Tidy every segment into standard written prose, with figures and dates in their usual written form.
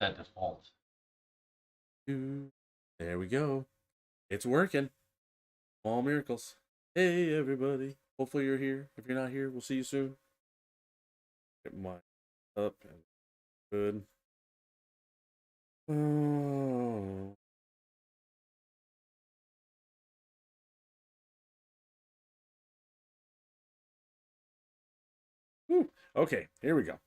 That default. There we go. It's working. All miracles. Hey, everybody. Hopefully you're here. If you're not here, we'll see you soon. Get mine up and good. Oh. Whew. Okay, here we go.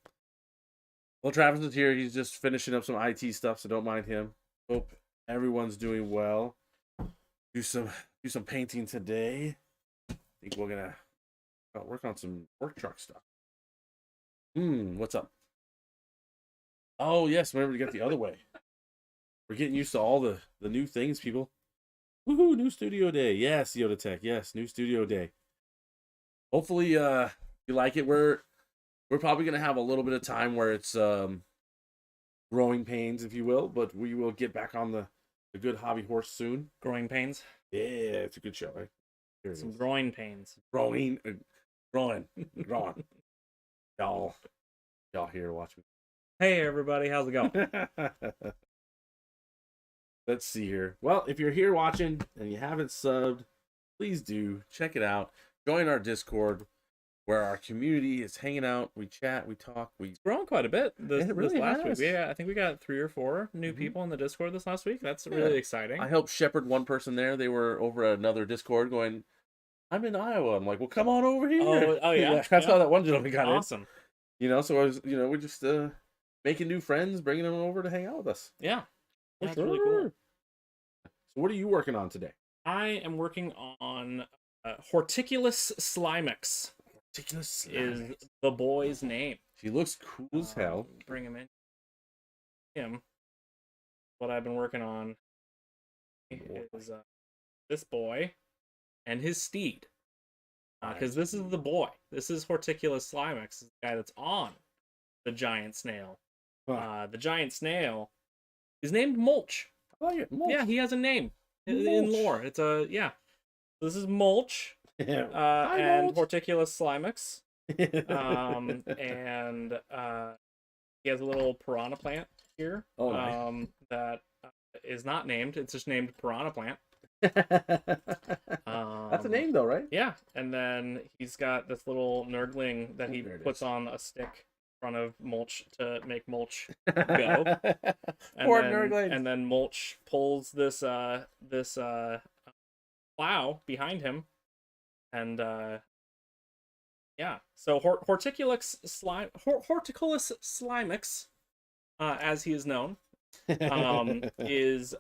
Well, Travis is here. He's just finishing up some IT stuff, so don't mind him. Hope everyone's doing well. Do some painting today. I think we're gonna work on some work truck stuff. What's up? Oh yes, remember to get the other way. We're getting used to all the new things, people. Woohoo! New studio day. Yes, Yoda Tech. Yes, new studio day. Hopefully, you like it. We're probably gonna have a little bit of time where it's growing pains, if you will, but we will get back on the good hobby horse soon. Growing pains. Yeah, it's a good show, right? Some growing pains. Growing. Y'all here, watch me. Hey everybody, how's it going? Let's see here. Well, if you're here watching and you haven't subbed, please do check it out. Join our Discord where our community is hanging out. We chat, we talk, It's grown quite a bit this last has. week. Yeah, I think we got 3 or 4 new people in the Discord this last week. That's really exciting. I helped shepherd one person there. They were over at another Discord going, I'm in Iowa. I'm like, well, come on over here. Oh yeah. That's how that one gentleman got awesome. in. So I was, we're just making new friends, bringing them over to hang out with us. Yeah. That's really cool. So what are you working on today? I am working on Horticulus Slimix. Horticulus is the boy's name. She looks cool as hell. Bring him in. What I've been working on is this boy and his steed. Because this is the boy. This is Horticulus Slimix, the guy that's on the giant snail. Huh. The giant snail is named Mulch. I like it. Mulch. Yeah, he has a name in lore. It's This is Mulch. Yeah. And Mulch. Horticulus Slimix. And he has a little piranha plant here. Oh, nice. That is not named. It's just named piranha plant. That's a name though, right? Yeah, and then he's got this little nerdling that he puts on a stick in front of Mulch to make Mulch go. Poor nerdling. And then Mulch pulls this plow behind him, and so Horticulus Slimix, as he is known, is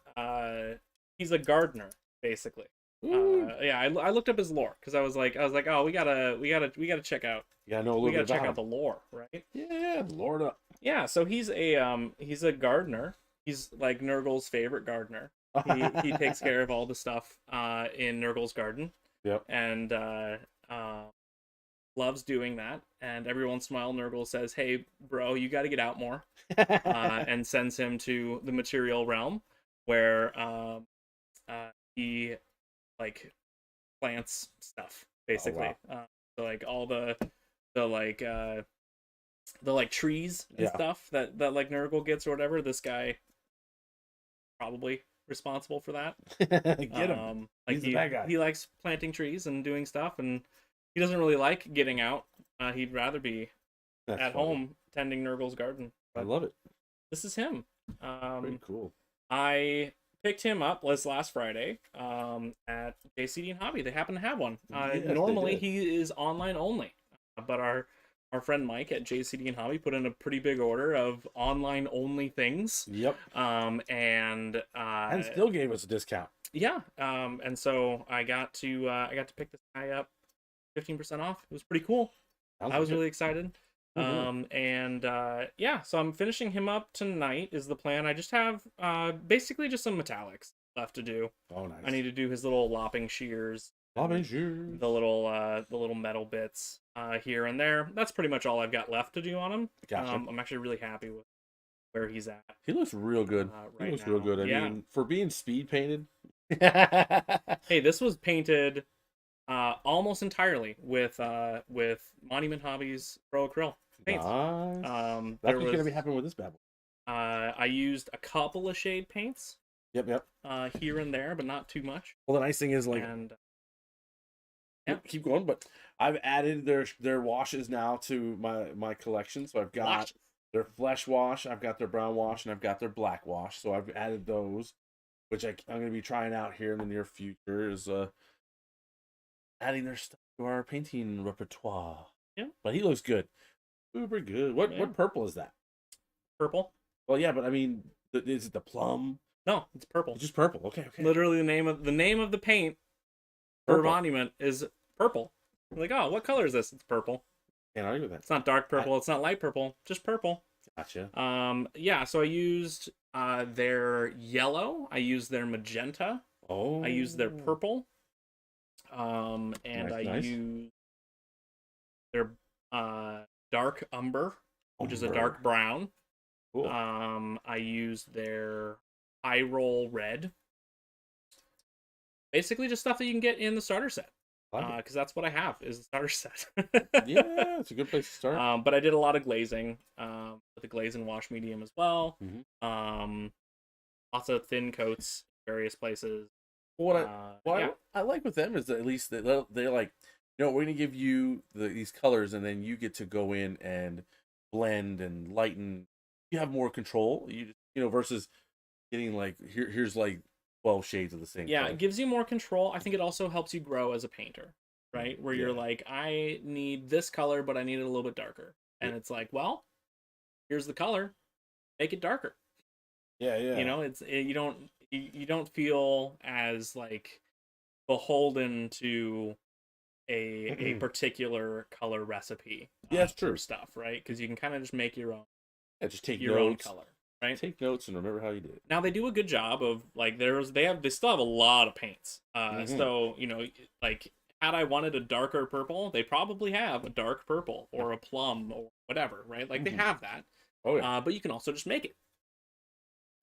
he's a gardener basically. I looked up his lore because I was like, oh, we gotta check out. Yeah, I know a little bit about check him. out the lore, right? Yeah, Lord up. Yeah, so he's a gardener. He's like Nurgle's favorite gardener. He takes care of all the stuff in Nurgle's garden. Yep. And loves doing that. And every once in a while, Nurgle says, "Hey, bro, you got to get out more," and sends him to the material realm, where he like plants stuff basically. Oh, wow. So like all the trees and stuff that like Nurgle gets or whatever. This guy probably responsible for that. Get him. Like He's the bad guy. He likes planting trees and doing stuff, and he doesn't really like getting out. He'd rather be at home tending Nurgle's garden. I love it. This is him. Pretty cool. I picked him up last Friday at JCD and Hobby. They happen to have one. Yes, normally he is online only, but our friend Mike at JCD and Hobby put in a pretty big order of online only things. Yep. And still gave us a discount. Yeah. And so I got to pick this guy up 15% off. It was pretty cool. I was really excited. Mm-hmm. So I'm finishing him up tonight is the plan. I just have basically just some metallics left to do. Oh, nice. I need to do his little lopping shears. The The little metal bits here and there. That's pretty much all I've got left to do on him. Gotcha. I'm actually really happy with where he's at. He looks real good. Right he looks now. real good. I Yeah. mean, for being speed painted. Hey, this was painted almost entirely with Monument Hobbies Pro Acryl paints. Nice. That's There what's was, gonna be happening with this bad boy. I used a couple of shade paints Yep. here and there, but not too much. Well, the nice thing is, like, And yeah, keep going, but I've added their washes now to my collection. So I've got washes. their flesh wash, I've got their brown wash, and I've got their black wash. So I've added those, which I'm going to be trying out here in the near future. Is adding their stuff to our painting repertoire. Yeah, but he looks good, super good. What Yeah. what purple is that? Purple. Well, yeah, but I mean, is it the plum? No, it's purple. It's just purple. Okay. Literally, the name of the paint for Purple. monument is purple. I'm like, oh, what color is this? It's purple. Can't argue with that. It's not dark purple. It's not light purple. Just purple. Gotcha. Yeah. So I used their yellow. I used their magenta. Oh. I used their purple. And Nice. used their dark umber, which is a Umber. dark brown. Cool. I used their high roll red. Basically, just stuff that you can get in the starter set. Because that's what I have is the starter set. Yeah, it's a good place to start. But I did a lot of glazing with the glaze and wash medium as well. Mhm. Lots of thin coats, various places. What yeah. I like with them is that at least they're like, we're going to give you these colors, and then you get to go in and blend and lighten. You have more control. Versus getting like here's like 12 shades of the same. Yeah, color. it gives you more control. I think it also helps you grow as a painter, right? Where you're Yeah. like, I need this color, but I need it a little bit darker. And it's like, well, here's the color, make it darker. Yeah. You don't feel as like beholden to a particular color recipe. Yeah, that's true. For stuff, right? Because you can kind of just make your own Yeah, just take your own notes. color, right? Take notes and remember how you did it. Now they do a good job of like they still have a lot of paints. Mhm. So like had I wanted a darker purple, they probably have a dark purple or a plum or whatever, right? Like they have that. Oh yeah. But you can also just make it.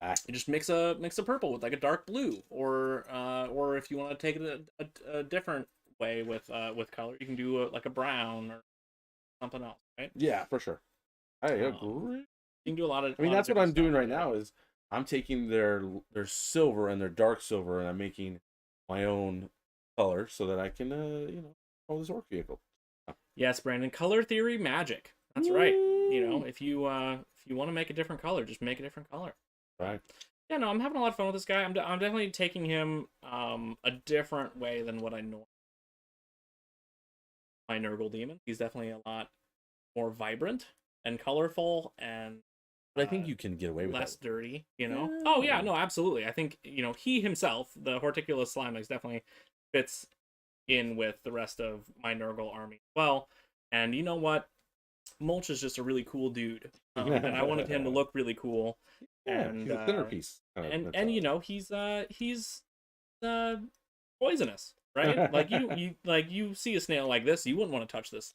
Ah. You just mix a purple with like a dark blue, or if you want to take it a different way with color, you can do like a brown or something else, right? Yeah, for sure. I agree. You can do a lot of. I mean, that's what different I'm doing stuff right with it. now is I'm taking their silver and their dark silver, and I'm making my own color so that I can own this orc vehicle. Yes, Brandon. Color theory magic. That's right. If you want to make a different color, just make a different color. Right. Yeah, no, I'm having a lot of fun with this guy. I'm definitely taking him a different way than what I know. My Nurgle demon. He's definitely a lot more vibrant and colorful and. But I think you can get away with less that. dirty, Yeah. Oh yeah, no, absolutely. I think he himself, the Horticulus Slimex, definitely fits in with the rest of my Nurgle army as well. And you know what? Mulch is just a really cool dude, and I wanted him to look really cool. Yeah, And he's a centerpiece. he's poisonous, right? Like you see a snail like this, you wouldn't want to touch this.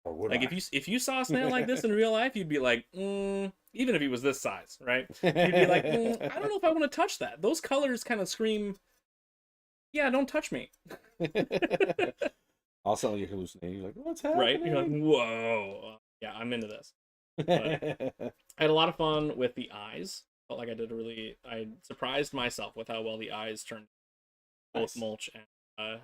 Or would Like I? if you saw a snail like this in real life, you'd be like, even if he was this size, right? You'd be like, I don't know if I want to touch that. Those colors kind of scream, yeah, don't touch me. All suddenly you're hallucinating. You're like, what's happening? Right? You're like, whoa. Yeah, I'm into this. I had a lot of fun with the eyes. Felt like I surprised myself with how well the eyes turned. Both Nice. Mulch and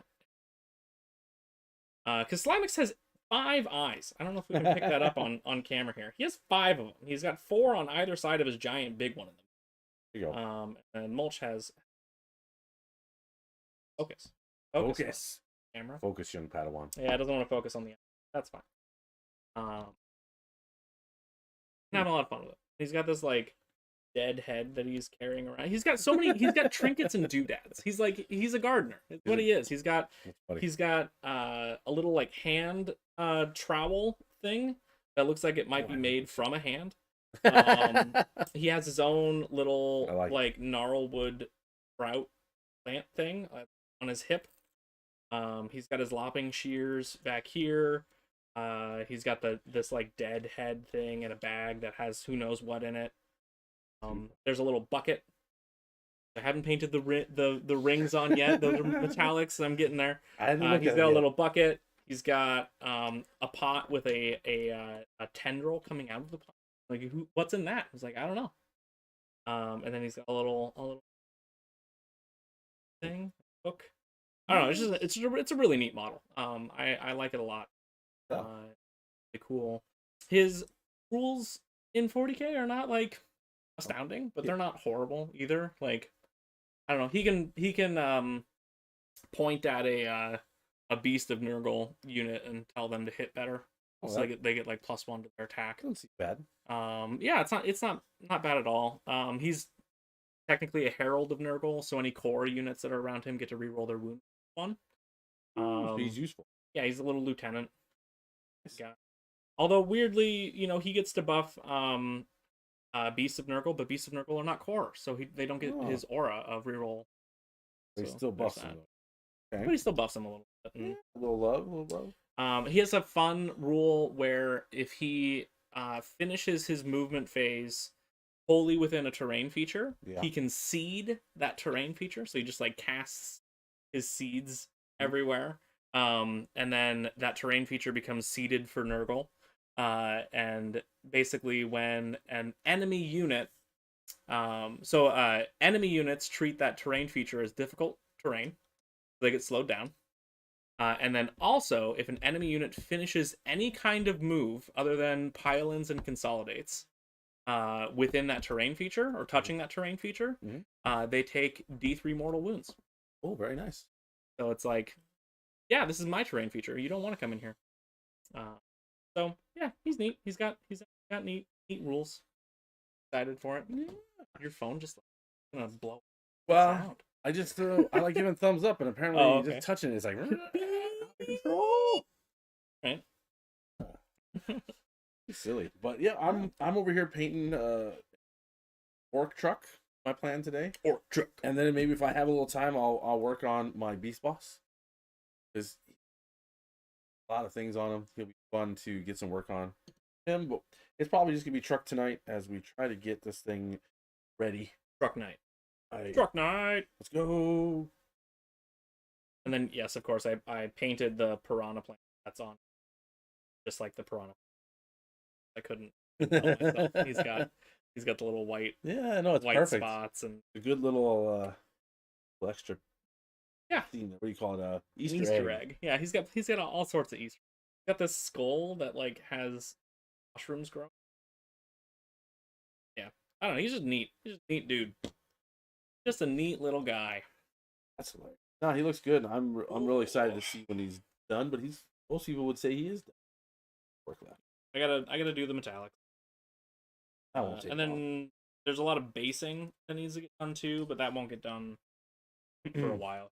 because Slimex has 5 eyes. I don't know if we can pick that up on camera here. He has 5 of them. He's got 4 on either side of his giant big one of them. There you go. And Mulch has focus. Focus. Camera. Focus, young Padawan. Yeah, it doesn't want to focus on the. That's fine. I'm having a lot of fun with it. He's got this like dead head that he's carrying around. He's got so many. He's got trinkets and doodads. He's a gardener. That's what he is. He's got a little like hand trowel thing that looks like it might be made from a hand. He has his own little like gnarlwood sprout plant thing on his hip. He's got his lopping shears back here. He's got this like dead head thing in a bag that has who knows what in it. There's a little bucket. I haven't painted the rings on yet. Those are metallics. I'm getting there. He's got a little bucket. He's got a pot with a tendril coming out of the pot. Like what's in that? I was like, I don't know. And then he's got a little thing hook. I don't know. It's a really neat model. I like it a lot. Yeah. Really cool. His rules in 40k are not like astounding, but they're not horrible either. Like I don't know. He can point at a beast of Nurgle unit and tell them to hit better. So they get like +1 to their attack. Doesn't seem bad. Yeah, it's not bad at all. He's technically a herald of Nurgle, so any core units that are around him get to reroll their wound one. So he's useful. Yeah, he's a little lieutenant. Nice. Yeah. Although weirdly, he gets to buff Beasts of Nurgle, but Beasts of Nurgle are not core, so they don't get his aura of reroll. He still buffs him though. Okay. But he still buffs him a little bit. And, a little love. he has a fun rule where if he finishes his movement phase wholly within a terrain feature, he can seed that terrain feature. So he just like casts his seeds everywhere. And then that terrain feature becomes seeded for Nurgle. And basically when an enemy unit enemy units treat that terrain feature as difficult terrain, they get slowed down. And then also, if an enemy unit finishes any kind of move other than pile-ins and consolidates within that terrain feature or touching that terrain feature, they take D3 mortal wounds. Oh, very nice. So it's like, yeah, this is my terrain feature. You don't want to come in here. So yeah, he's neat. He's got neat rules. Excited for it. Yeah. Your phone just gonna blow. Well, out. I like giving thumbs up, and apparently just touching it is like control. Right. Silly, but yeah, I'm over here painting orc truck. My plan today. Orc truck, and then maybe if I have a little time, I'll work on my beast boss. There's a lot of things on him. He'll be fun to get some work on him, but it's probably just gonna be truck tonight as we try to get this thing ready. Truck night. Truck night. Let's go. And then yes, of course, I painted the piranha plant that's on, just like the piranha. I couldn't. He's got the little white. Yeah, no, it's white perfect. Spots and a good little extra. Yeah. Thing, what do you call it? Easter egg. Yeah, he's got all sorts of Easter. He's got this skull that like has mushrooms growing. Yeah, I don't know. He's just neat. He's just a neat dude. Just a neat little guy. That's hilarious. No, he looks good. I'm really excited to see when he's done. But most people would say he is done. Work that. I gotta do the metallics. And then there's a lot of basing that needs to get done too, but that won't get done for a while.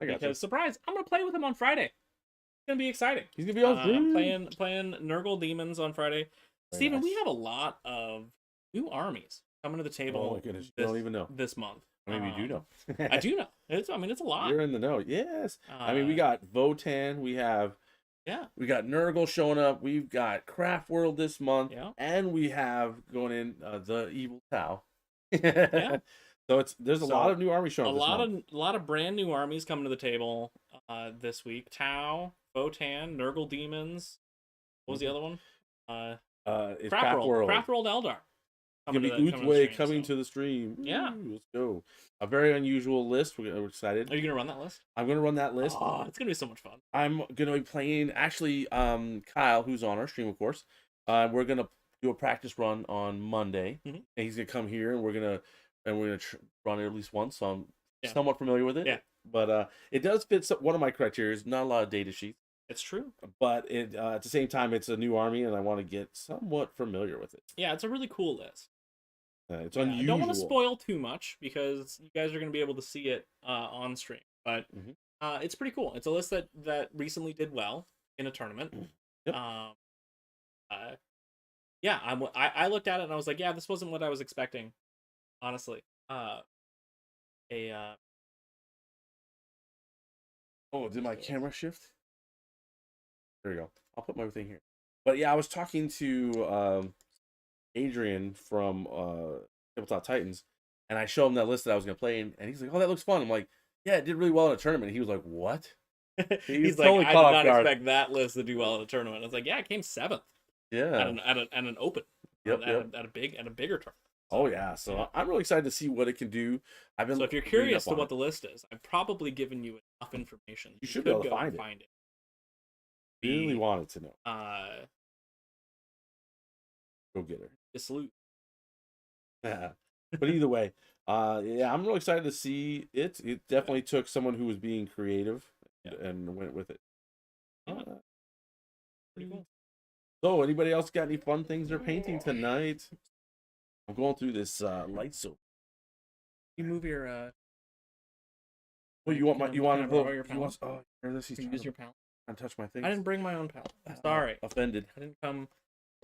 Because surprise, I'm gonna play with him on Friday. It's gonna be exciting. He's gonna be on I'm playing Nurgle Demons on Friday. Steven, nice. We have a lot of new armies coming to the table. Oh my goodness, you don't even know this month. Maybe you do know. I do know. It's a lot. You're in the know. Yes. We got Votan. We got Nurgle showing up. We've got Craft World this month. Yeah. And we have going in the Evil Tau. Yeah. So there's a lot of new armies showing up. A lot of brand new armies coming to the table this week. Tau, Votan, Nurgle Demons. What was the other one? It's Craft World. Craft World Eldar. Coming to the stream. Yeah. Ooh, let's go. A very unusual list. We're excited. Are you going to run that list? I'm going to run that list. Oh, it's going to be so much fun. I'm going to be playing, actually, Kyle, who's on our stream, of course. We're going to do a practice run on Monday. And he's going to come here, and we're going to run it at least once. So I'm somewhat familiar with it. Yeah. But it does fit one of my criteria. Not a lot of data sheets. It's true. But at the same time, it's a new army, and I want to get somewhat familiar with it. Yeah, it's a really cool list. It's unusual. I don't want to spoil too much because you guys are going to be able to see it on stream. But it's pretty cool. It's a list that recently did well in a tournament. Yep. I looked at it and I was like, yeah, this wasn't what I was expecting, honestly. Did my camera shift? There you go. I'll put my thing here. But yeah, I was talking to Adrian from Tabletop Titans, and I showed him that list that I was going to play, and he's like, oh, that looks fun. I'm like, yeah, it did really well in a tournament. And he was like, what? He's totally like, I did not expect that list to do well in a tournament. I was like, yeah, it came 7th. Yeah. At an open. Yep, at a bigger tournament. Oh yeah, so I'm really excited to see what it can do. I've been So if you're reading curious up to on what it. the list is, I've probably given you enough information. You should be able could to go and find it. find it. Really wanted to know. Go get her. Salute. Yeah. But either way, yeah, I'm really excited to see it. It definitely took someone who was being creative and went with it. Yeah. Pretty cool. So, anybody else got any fun things they're painting tonight? I'm going through this light soap. You move your Well, you want my you want to borrow your you want palette? here this he's Can you trying use to your palette? touch my things. I didn't bring my own palette. I'm sorry. Offended. I didn't come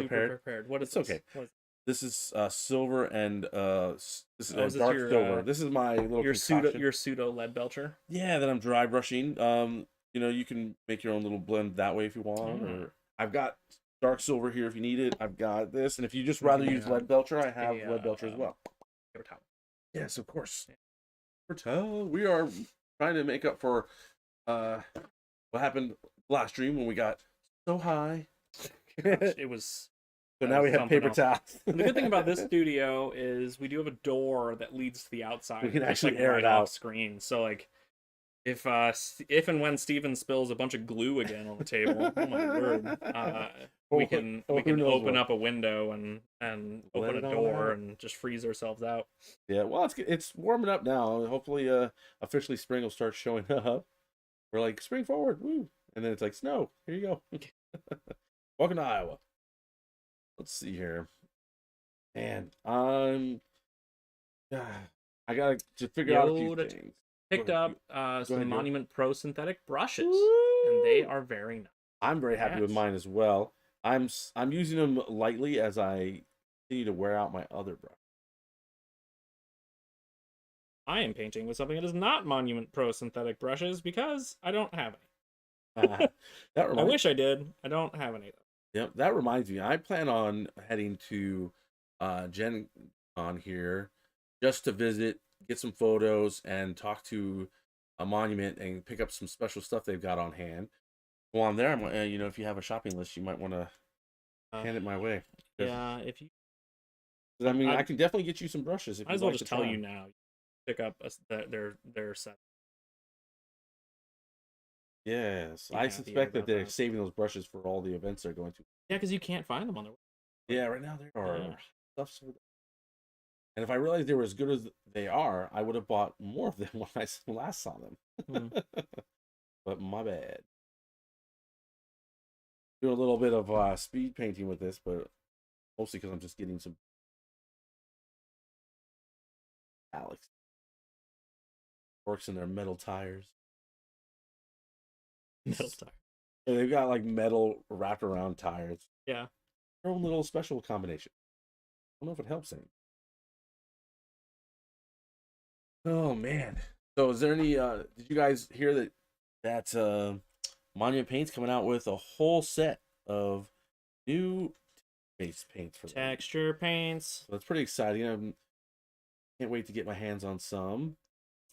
super prepared. What is It's this? okay. What is This is silver and this is is this dark your, silver. This is my little your concoction. pseudo lead belcher? Yeah, that I'm dry brushing. You know, you can make your own little blend that way if you want. Or I've got dark silver here if you need it. I've got this, and if you just rather use lead belcher, I have lead belcher as well. Yes, of course. We are trying to make up for what happened last stream when we got so high. Gosh, it was. So now we have paper towels. The good thing about this studio is we do have a door that leads to the outside. We can actually like, air it out off screen. So like, if and when Steven spills a bunch of glue again on the table, oh my word, we can open up a window and open a door and just freeze ourselves out. Yeah, well, it's warming up now. Hopefully, officially spring will start showing up. We're like spring forward, woo, and then it's like snow. Here you go. Welcome to Iowa. Let's see here. Man, I gotta just figure out a few things. Picked up some Monument Pro synthetic brushes, and they are very nice. I'm very happy with mine as well. I'm using them lightly as I continue to wear out my other brush. I am painting with something that is not Monument Pro synthetic brushes because I don't have any. I wish I did. I don't have any though. Yep, that reminds me. I plan on heading to Gen Con here just to visit, get some photos, and talk to a monument and pick up some special stuff they've got on hand. While I'm there, you know, if you have a shopping list, you might want to hand it my way. Yeah, if you. I mean, I can definitely get you some brushes. If I might as well just tell you now. Pick up their set. Yes, I suspect that they're saving those brushes for all the events they're going to. Yeah, because you can't find them on their website. Yeah, right now they are stuff. And if I realized they were as good as they are, I would have bought more of them when I last saw them. But my bad. Do a little bit of speed painting with this, but mostly because I'm just getting some Alex works in their metal tires. Metal tires. Yeah, they've got like metal wrapped around tires. Yeah. Their own little special combination. I don't know if it helps any. Oh man. So is there any did you guys hear that Monument Paint's coming out with a whole set of new base paints for texture paints? So that's pretty exciting. I can't wait to get my hands on some.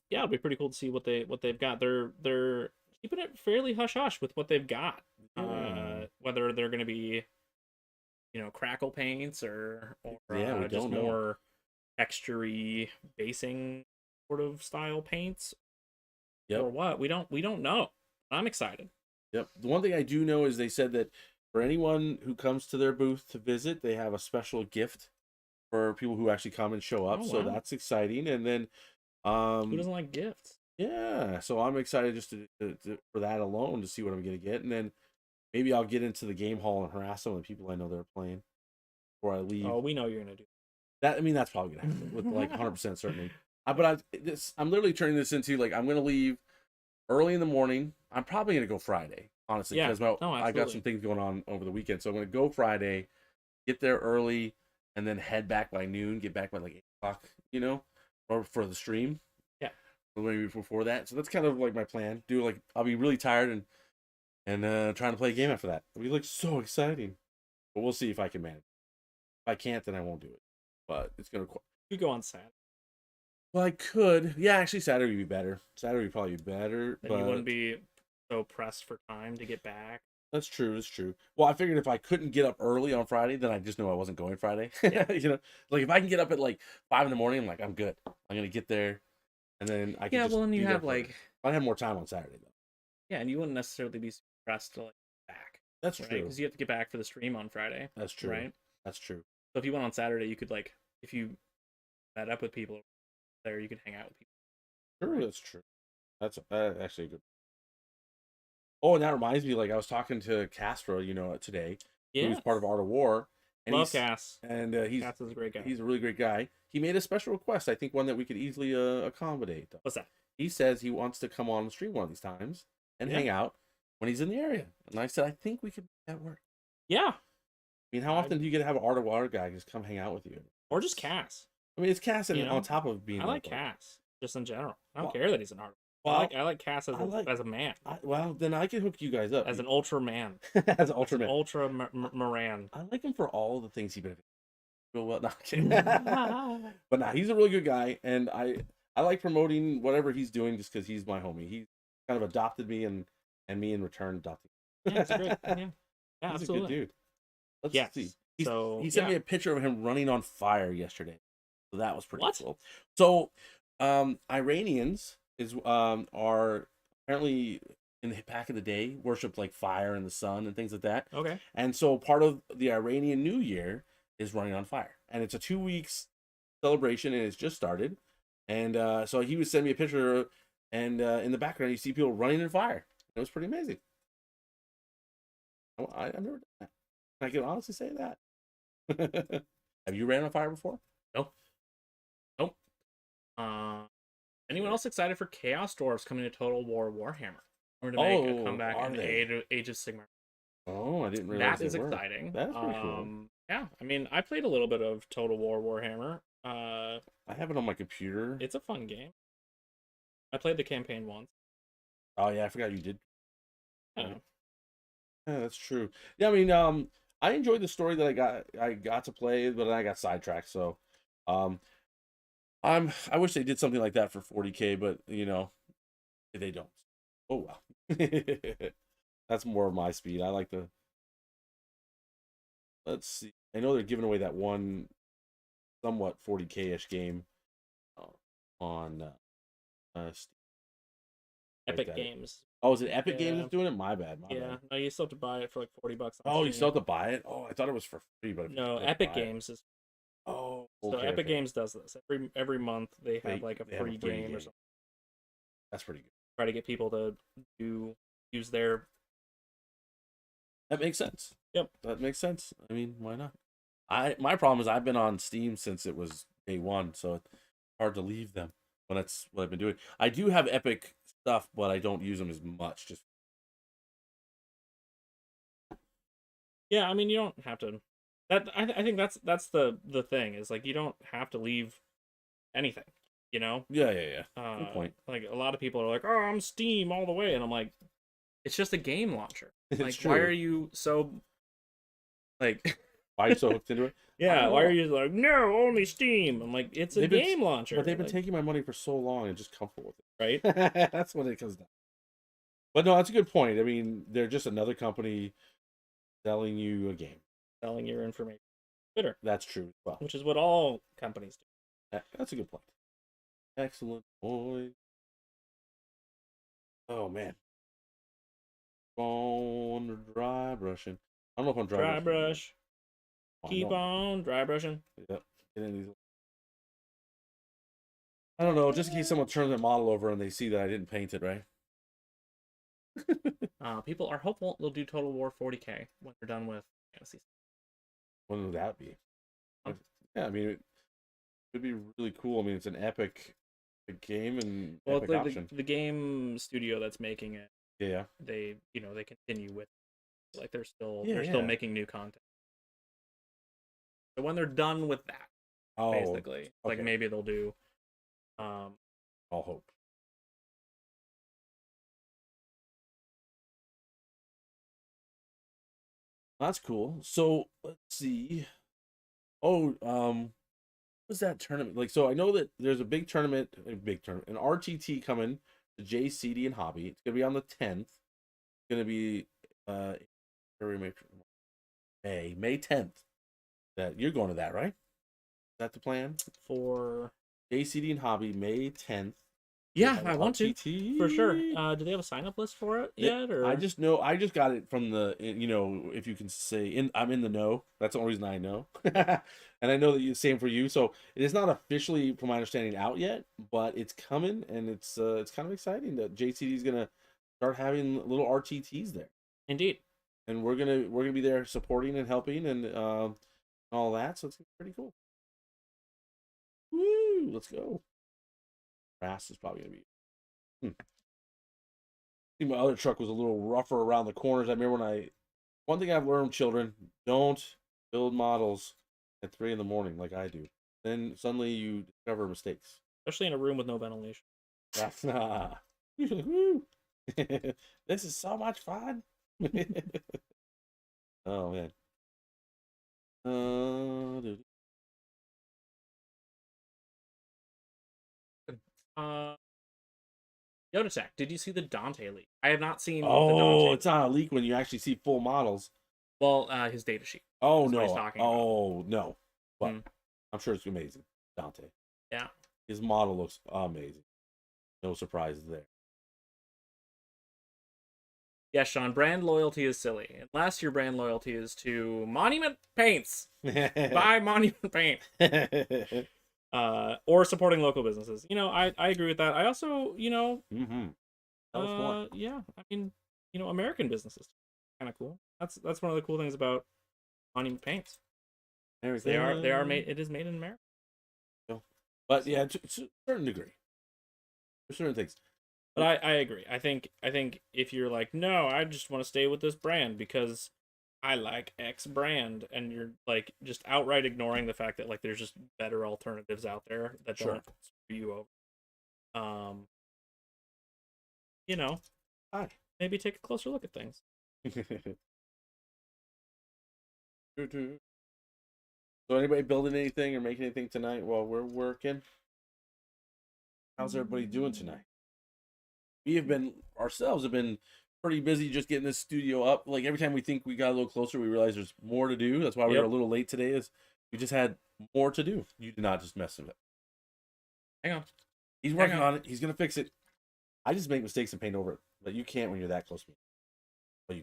Yeah, it'll be pretty cool to see what they've got. They're keeping it fairly hush hush with what they've got. Whether they're going to be, you know, crackle paints or just more texture-y basing sort of style paints. Yep. Or what? We don't know. I'm excited. Yep. The one thing I do know is they said that for anyone who comes to their booth to visit, they have a special gift for people who actually come and show up. So that's exciting. And then who doesn't like gifts? Yeah, so I'm excited just to for that alone to see what I'm gonna get, and then maybe I'll get into the game hall and harass some of the people I know they're playing before I leave. Oh, we know you're gonna do that. I mean, that's probably gonna happen with like 100% certainty. But I'm literally turning this into like I'm gonna leave early in the morning. I'm probably gonna go Friday, honestly, because I got some things going on over the weekend, so I'm gonna go Friday, get there early, and then head back by noon. Get back by like 8 o'clock, you know, or for the stream. Maybe before that, so that's kind of like my plan. I'll be really tired and trying to play a game after that. It'll be like so exciting, but we'll see if I can manage. If I can't, then I won't do it. But it's gonna. You go on Saturday. Well, I could. Yeah, actually, Saturday would be better. Saturday would probably be better. Then you wouldn't be so pressed for time to get back. That's true. It's true. Well, I figured if I couldn't get up early on Friday, then I just knew I wasn't going Friday. Yeah. Like if I can get up at like 5 in the morning, I'm like, I'm good. I'm gonna get there, and then I can Yeah, just well, and you be there have for. like, I have more time on Saturday though. yeah, and you wouldn't necessarily be pressed to like back, That's right? true. Because you have to get back for the stream on Friday, That's true. right? That's true. So if you went on Saturday, you could like, if you met up with people there, you could hang out with people. True. Right? That's true. That's actually a good. Oh, and that reminds me, like I was talking to Castro, today, who's Yeah, part of Art of War, and love Cass. he's Cass is a great guy. he's a really great guy. He made a special request, I think one that we could easily accommodate. What's that? He says he wants to come on the stream one of these times and Yeah. hang out when he's in the area. And I said, I think we could make that work. Yeah, I mean, how often do you get to have an Art of War guy just come hang out with you? or just Cass. I mean, it's Cass and You know, on top of being. I like Cass just in general. I don't Well- care that he's an artist. Well, I like Cass as as a man, well, then I can hook you guys up as an ultra man, as an Ultraman. ultra Moran. I like him for all the things he's been. Well, no, I'm kidding. But nah, he's a really good guy, and I like promoting whatever he's doing just because he's my homie. He kind of adopted me, and me in return adopted. Yeah, it's great. Yeah, He's absolutely. a good dude. Let's Yes. see. So He sent me yeah. a picture of him running on fire yesterday, so that was pretty What? cool. So, Iranians are apparently back in the day worshipped like fire and the sun and things like that. Okay. And so part of the Iranian New Year is running on fire, and it's a 2 weeks celebration, and it's just started. And so he was sending me a picture, and in the background you see people running in fire. It was pretty amazing. I've never done that. I can honestly say that. Have you ran on fire before? Nope. Anyone else excited for Chaos Dwarfs coming to Total War Warhammer? Or to make a comeback are in they? Age of Sigmar. Oh, I didn't realize That is they were. exciting. That is pretty cool. Yeah, I mean, I played a little bit of Total War Warhammer. I have it on my computer. It's a fun game. I played the campaign once. Oh yeah, I forgot you did. Yeah. Yeah, that's true. Yeah, I mean, I enjoyed the story that I got to play, but then I got sidetracked. So, I wish they did something like that for 40k, but they don't. Oh well. That's more of my speed. I like the. Let's see. I know they're giving away that one, somewhat 40k-ish game, on Steam. Epic that. Games. Oh, is it Epic Games Yeah. that's doing it? My bad. My Yeah, bad. no, you still have to buy it for like $40. On Oh, you Steam. still have to buy it? Oh, I thought it was for free, but No, you have to Epic buy it. Games is. Oh, So okay, Epic okay. Games does this every month. They have like a They have free game or something. That's pretty good. Try to get people to use their. That makes sense. Yep. That makes sense. I mean, why not? My problem is I've been on Steam since it was day one, so it's hard to leave them. But that's what I've been doing. I do have Epic stuff, but I don't use them as much. Just Yeah, I mean, you don't have to. I think that's the thing is like you don't have to leave anything. yeah. Good point. Like a lot of people are like, "Oh, I'm Steam all the way," and I'm like, "It's just a game launcher. It's Like, true. why are you so like?" Why are you so hooked into it? Yeah, why know. are you like, "No, only Steam"? I'm like, "It's a They've been- game launcher." But they've been like, taking my money for so long and just comfortable with right. it. That's what it comes down. But no, that's a good point. I mean, they're just another company selling you a game. Selling your information. Twitter, That's true as well. which is what all companies do. That's a good point. Excellent point. Oh man. On dry brushing. I don't know if I'm Dry brushing. brush. Oh, Keep no. on dry brushing. Yep. Get in these. I don't know, just in case someone turns their model over and they see that I didn't paint it, right? People are hopeful they'll do Total War 40k when they're done with Fantasy. When would that be? Huh? Yeah, I mean, it would be really cool. I mean, it's an epic game and Well, epic it's option. the game studio that's making it. Yeah. They they continue with like they're still Yeah. making new content. So when they're done with that, Oh, basically, like okay. maybe they'll do. I'll hope. That's cool. So let's see. Oh, what's that tournament? Like, so I know that there's a big tournament, an RTT coming to JCD and Hobby. It's gonna be on the 10th. It's gonna be May 10th. That you're going to that, right? Is that the plan? For JCD and Hobby, May 10th. yeah, I want to RTT. for sure. Do they have a sign up list for it yet? Or I just know I just got it from the if you can say I'm in the know. That's the only reason I know, and I know that the same for you. So it is not officially, from my understanding, out yet, but it's coming, and it's kind of exciting that JCD is gonna start having little RTTs there, indeed. and we're gonna be there supporting and helping and all that. So it's pretty cool. Woo! Let's go. Grass is probably gonna be. I think my other truck was a little rougher around the corners. I remember one thing I've learned, children, don't build models at 3 in the morning like I do. Then suddenly you discover mistakes. Especially in a room with no ventilation. That's not. Woo! This is so much fun. Oh man. Yodatech, did you see the Dante leak? I have not seen the Oh, Dante. it's not a leak when you actually see full models. Well, his data sheet. Oh That's what no. he's talking Oh no. But Hmm. I'm sure it's amazing. Dante. Yeah. His model looks amazing. No surprises there. Yes, Sean, brand loyalty is silly. Unless your brand loyalty is to Monument Paints. Buy Monument Paint. Or supporting local businesses. I agree with that. I also, Mm-hmm. That was fun. yeah, I mean, American businesses. Kind of cool. That's one of the cool things about Monument Paints. They are made, it is made in America. But yeah, to a certain degree. For certain things. But I agree. I think if you're like, no, I just want to stay with this brand because I like X brand, and you're like just outright ignoring the fact that like there's just better alternatives out there that Sure. don't screw you over. Hi. Maybe take a closer look at things. So anybody building anything or making anything tonight while we're working? How's everybody doing tonight? We have been pretty busy just getting this studio up. Like every time we think we got a little closer, we realize there's more to do. That's why we were a little late today. Is we just had more to do. You did not just mess with it. Hang on. He's working on it. He's gonna fix it. I just make mistakes and paint over it, but you can't when you're that close to me. But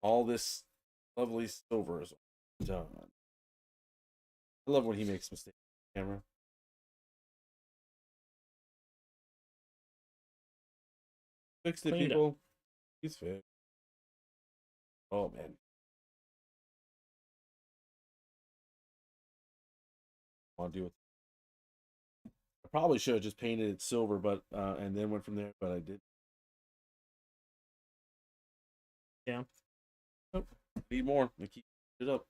all this lovely silver is done. I love when he makes mistakes. Camera. Fixed it, Cleaned people. He's fixed. Oh man. Want to do it? I probably should have just painted it silver, but and then went from there. But I did. Yeah. Oh, need more. We keep it up.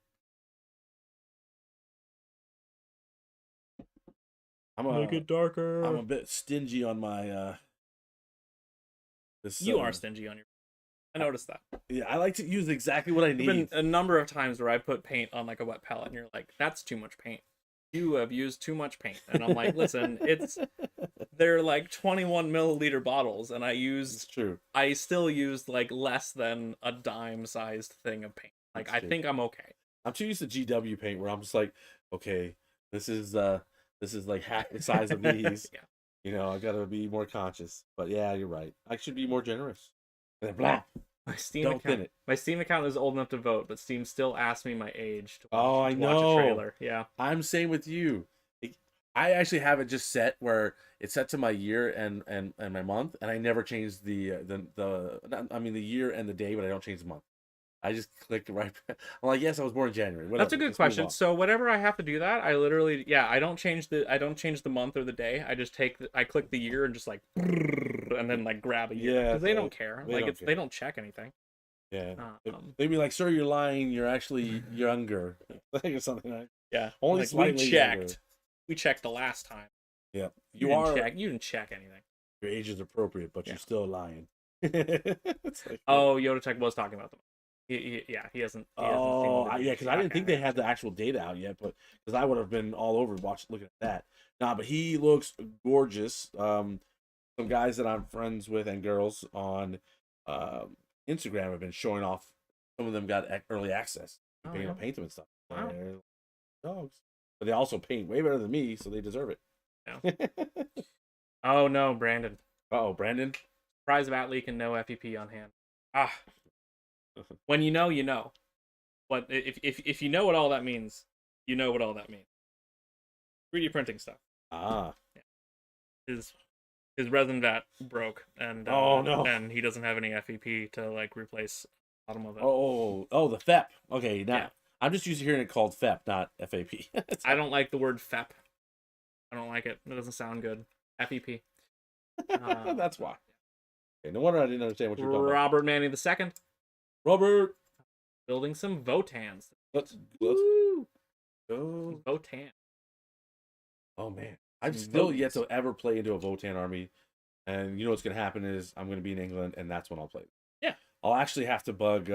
Make it darker. I'm a bit stingy on my. You are stingy on your. I noticed that. Yeah, I like to use exactly what I need. There's been a number of times where I put paint on like a wet palette, and you're like, "That's too much paint. You have used too much paint." And I'm like, "Listen, they're like 21 milliliter bottles, and It's true. I still used like less than a dime sized thing of paint. Like That's I true. think I'm okay." I'm too used to GW paint, where I'm just like, okay, this is like half the size of these. Yeah. I gotta be more conscious. But yeah, you're right. I should be more generous. Blah. My Steam Don't account. thin it. My Steam account is old enough to vote, but Steam still asks me my age to watch, Oh, I to know. watch a trailer. Yeah. I'm same with you. I actually have it just set where it's set to my year and my month, and I never change the year and the day, but I don't change the month. I just click right. I'm like, yes, I was born in January. Whatever. That's a good question. So whenever I have to do that, I literally, I don't change the month or the day. I just I click the year and just like, and then like grab a year. Yeah, because they don't care. They don't check anything. Yeah, they'd be like, "Sir, you're lying. You're actually younger," or something like. Yeah, only like, slightly we checked. Younger. We checked the last time. Yeah, You didn't check anything. Your age is appropriate, but you're still lying. Yodatech was talking about them. He hasn't. Because I didn't think they had the actual data out yet, but because I would have been all over looking at that. Nah, but he looks gorgeous. Some guys that I'm friends with and girls on Instagram have been showing off. Some of them got early access, Oh, being able yeah. to paint them and stuff. Wow. They're dogs, but they also paint way better than me, so they deserve it. Yeah. Oh no, Brandon. Oh, Brandon. Prize of at leak and no FEP on hand. Ah. When you know, you know. But if you know what all that means, you know what all that means. 3D printing stuff. Ah. Yeah. His resin vat broke, and Oh no. and he doesn't have any FEP to like replace bottom of it. Oh, the FEP. Okay, now Yeah. I'm just used to hearing it called FEP, not FAP. I don't like the word FEP. I don't like it. It doesn't sound good. FEP. That's why. Okay, no wonder I didn't understand what you were talking about. Robert Manning II. Robert, Building some Votans. let's Woo! go. Votan. Oh man, I've Some still yet Votans. to ever play into a Votan army, and you know what's gonna happen is I'm gonna be in England, and that's when I'll play. Yeah. I'll actually have to bug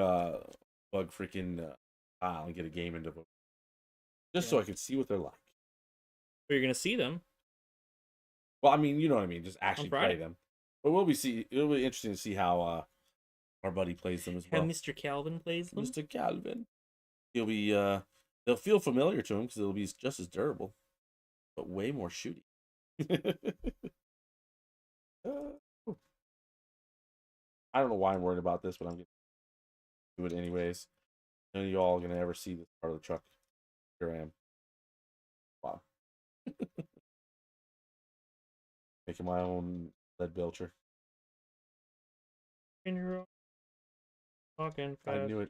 freaking Kyle and get a game into Votan, just so I can see what they're like. But you're gonna see them. Well, I mean, you know what I mean, just actually play Friday. them. But it'll be interesting to see how our buddy plays them as How well. Mr. Calvin plays them. Mr. Calvin. He'll be they'll feel familiar to him because it'll be just as durable, but way more shooty. I don't know why I'm worried about this, but I'm gonna do it anyways. None of y'all are gonna ever see this part of the truck. Here I am. Wow. Making my own lead belcher. In your own talking I fast. knew it.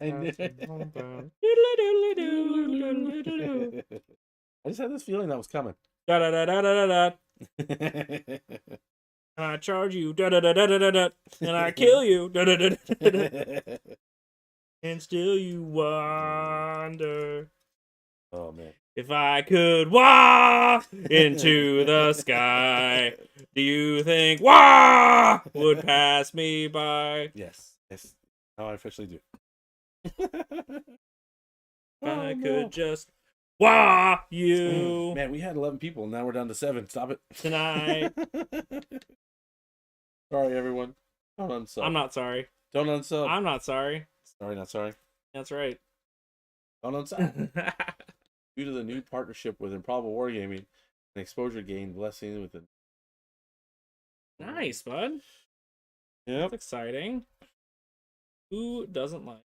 I I knew knew it. I just had this feeling that was coming. Da da da da da da. I charge you, da da da da da da, and I kill you, da da da da da, and still you wonder Oh man. if I could walk into the sky. Do you think wah would pass me by? Yes. Yes. Now I officially do. If Oh, I no. could just wah you Man, we had 11 people. Now we're down to 7. Stop it. tonight. Sorry, everyone. Don't unsub. I'm not sorry. Don't unsub. I'm not sorry. Sorry, not sorry. That's right. Don't unsub. Due to the new partnership with Improbable Wargaming, an exposure gain blessing with it. Nice, bud. Yep. That's exciting. Who doesn't like?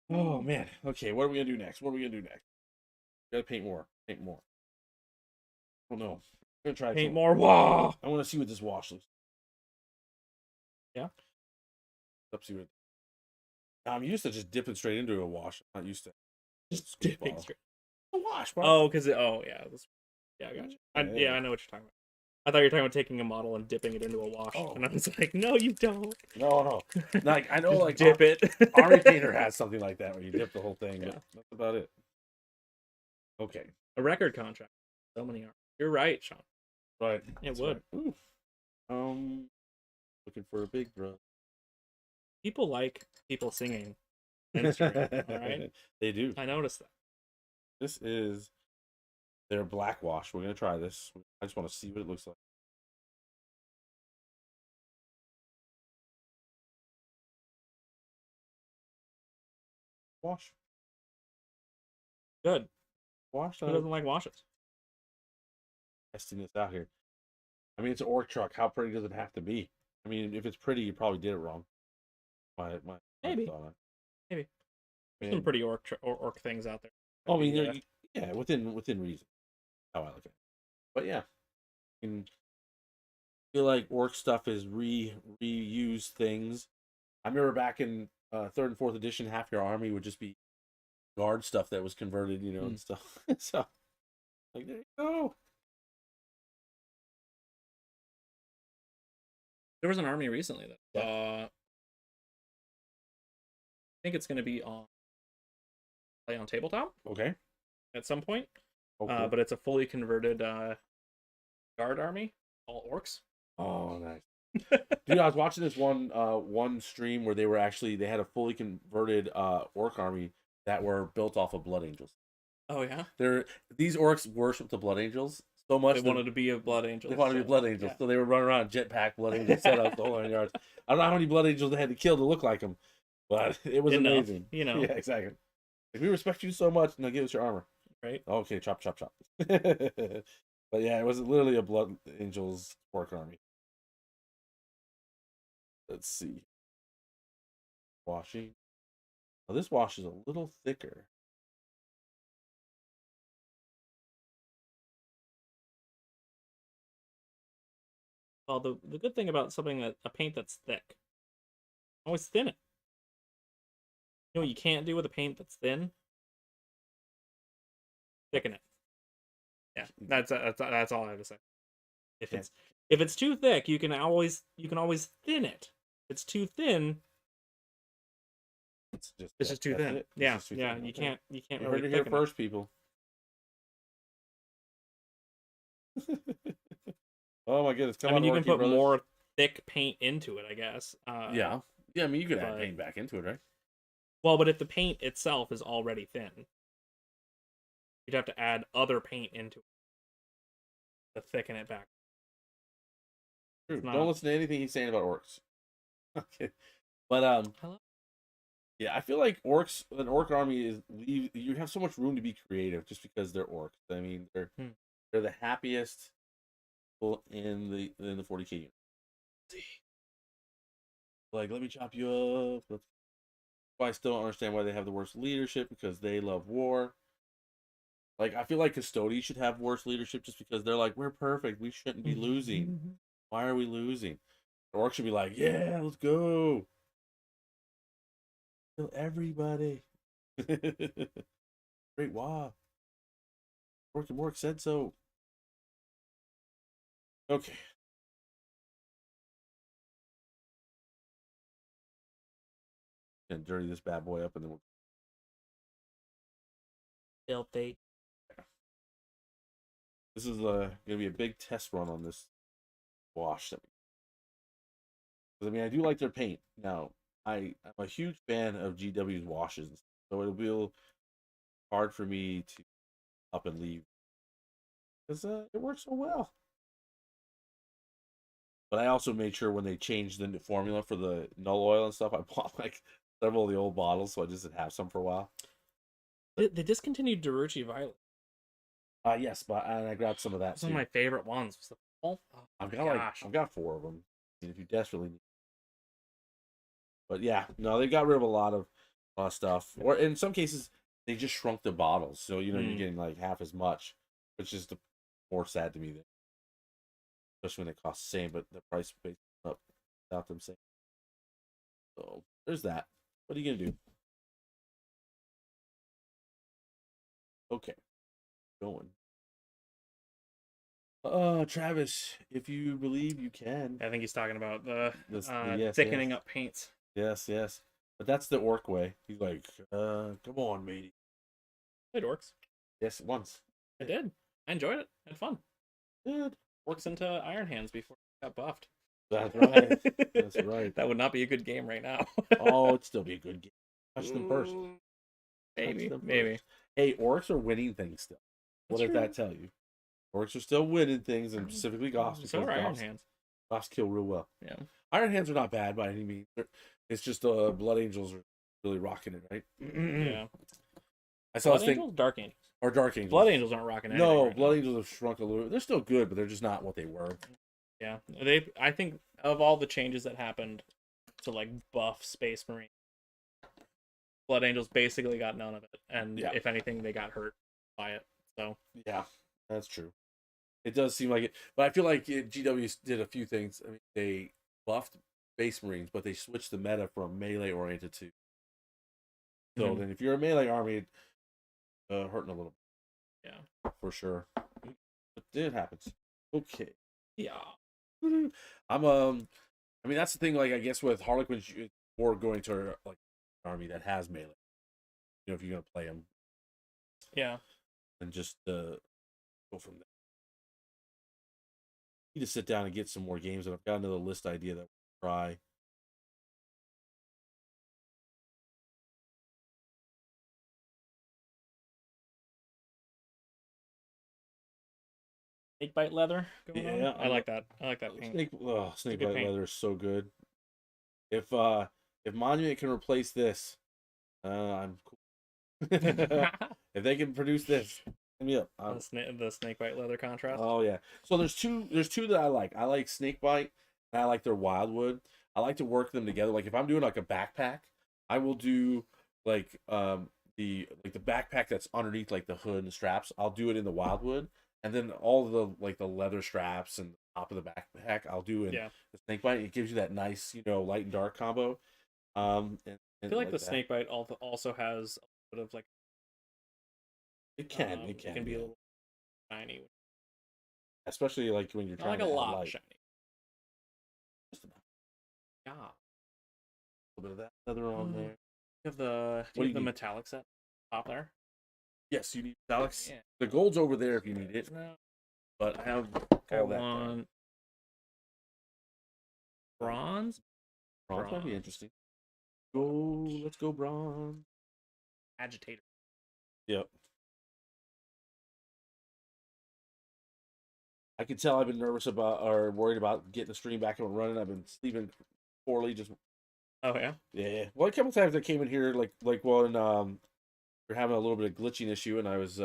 Oh man. Okay, what are we gonna do next? What are we gonna do next? Gotta paint more. Paint more. Oh no. I'm gonna try Paint some- more. Wah! I want to see what this wash looks. Yeah. Let's see what. I'm used to just dipping straight into a wash. I'm not used to Just scoop dipping bottle. straight. A wash, bro. Oh, because yeah, yeah, I got you. Yeah. I know what you're talking about. I thought you were talking about taking a model and dipping it into a wash, Oh. and I was like, no, you don't. No. Like I know, Just like dip it. Army Painter has something like that where you dip the whole thing. Yeah. But that's about it. Okay. A record contract. So many are. You're right, Sean. Right. It would. Right. Ooh. Looking for a big bro. People like people singing. Instagram, all right? They do. I noticed that. This is their black wash. We're gonna try this. I just want to see what it looks like. Wash. Good. Wash. Who doesn't like washes? Testing this out here. I mean, it's an orc truck. How pretty does it have to be? I mean, if it's pretty, you probably did it wrong. My Maybe. thought on it. Maybe. There's And- some pretty orc things out there. I mean, Yeah. yeah, within reason. How I look at it. But yeah, I mean, I feel like orc stuff is reused things. I remember back in 3rd and 4th edition, half your army would just be guard stuff that was converted, you know, and stuff. So, like, there you go. There was an army recently that Yeah. I think it's going to be on play on tabletop Okay. at some point. Okay. But it's a fully converted guard army, all orcs. Oh, nice. Dude, I was watching this one stream where they had a fully converted orc army that were built off of blood angels. Oh yeah. These orcs worship the blood angels, so much. They wanted to be a Blood Angel. They wanted to be Blood Angels, yeah. so they were running around jetpack Blood Angel setups the whole 9 yards. I don't know how many Blood Angels they had to kill to look like them, but it was Enough, amazing. you know. Yeah, exactly. Like, we respect you so much, now give us your armor. Right. Okay, chop, chop, chop. But yeah, it was literally a Blood Angels orc army. Let's see. Washing. Oh, this wash is a little thicker. Well, the good thing about something a paint that's thick, always thin it. You know what you can't do with a paint that's thin? Thicken it. Yeah, that's all I have to say. If it's too thick, you can always thin it. If it's too thin, it's just too thin. Yeah, yeah. Thin. You Okay. can't You really heard it here thicken first, people. Oh my goodness! Come I mean, on, you can Orky put brothers. more thick paint into it, I guess. Yeah, yeah. I mean, you could add but- paint back into it, right? Well, but if the paint itself is already thin, you'd have to add other paint into it to thicken it back. True. not- Don't listen to anything he's saying about orcs. Okay, but Hello? yeah, I feel like orcs, an orc army is you have so much room to be creative just because they're orcs. I mean, they're the happiest people in the 40k unit. Like, let me chop you up. I still don't understand why they have the worst leadership, because they love war. Like, I feel like custodians should have worse leadership just because they're like, we're perfect. We shouldn't be losing. Why are we losing? The orcs should be like, yeah, let's go. Kill everybody. Great, wow. Orc said so. Okay. And dirty this bad boy up, and then we'll. Filthy. This is gonna be a big test run on this wash. I mean, I do like their paint. Now, I'm a huge fan of GW's washes, so it'll be a little hard for me to up and leave because it works so well. But I also made sure when they changed the formula for the null oil and stuff, I bought like several of the old bottles, so I just didn't have some for a while. They discontinued Daruchi Violet. Yes, but and I grabbed some of that That's too. one of my favorite ones. Was the oh I've got 4 of them. If you desperately need. But yeah, no, they got rid of a lot of stuff, or in some cases they just shrunk the bottles, so you're getting like half as much, which is more sad to me, especially when they cost the same, but the price based up without them saying. So there's that. What are you gonna do? Okay, going. Travis, if you believe you can. I think he's talking about the yes, thickening up paints. Yes, yes. But that's the orc way. He's like, come on, matey. It works. Yes, once. I did. I enjoyed it. I had fun. Good. Works into Iron Hands before it got buffed. That's right. That's right. That would not be a good game right now. Oh, it'd still be a good game. Touch them first. Maybe. Hey, orcs are winning things still. What That's does that tell you? Orcs are still winning things, and specifically Goths, because So are Iron Hands. Goths kill real well. Yeah. Iron Hands are not bad by any means. It's just Blood Angels are really rocking it, right? Yeah. I saw Blood this thing. Angels, Dark Angels. Or Dark Angels. Blood Angels aren't rocking anything. No, right Blood now. Angels have shrunk a little. They're still good, but they're just not what they were. Yeah. I think of all the changes that happened to like buff Space Marine, Blood Angels basically got none of it, and if anything, they got hurt by it. So yeah, that's true. It does seem like it, but I feel like GW did a few things. I mean, they buffed Space Marines, but they switched the meta from melee oriented to. So then, if you're a melee army, hurting a little. Yeah, for sure. But it happens. Okay. Yeah. I'm I mean, that's the thing. Like, I guess with Harlequins, or going to like an army that has melee. You know, if you're gonna play them. Yeah. And just go from there. I need to sit down and get some more games, and I've got another list idea that we'll try. snake bite leather going on. Yeah, I like that. I like that paint. Snake good bite paint. leather is so good. If Monument can replace this, I'm cool. If they can produce this, hit me up. The snake bite leather contrast. Oh yeah. So there's two that I like. I like Snakebite and I like their Wildwood. I like to work them together. Like if I'm doing like a backpack, I will do like the backpack that's underneath like the hood and the straps. I'll do it in the Wildwood, and then all of the like the leather straps and the top of the backpack I'll do in Yeah. the Snakebite. It gives you that nice, light and dark combo. I feel like Like the that. snake bite also has a bit of like It it can be yeah. a little shiny. Especially like when you're Not trying like a to add lot light. shiny. Just a Yeah. little bit of that leather on there. Do What you do have the you need? metallic set top there? Yes, you need Alex. Yeah. The gold's over there if you need it, No. but I have I all that down. want bronze. Bronze might be interesting. Let's go bronze. Agitator. Yep. I can tell I've been nervous about or worried about getting the stream back up and running. I've been sleeping poorly. Just Oh yeah. yeah. Well, a couple times I came in here like when we're having a little bit of glitching issue, and I was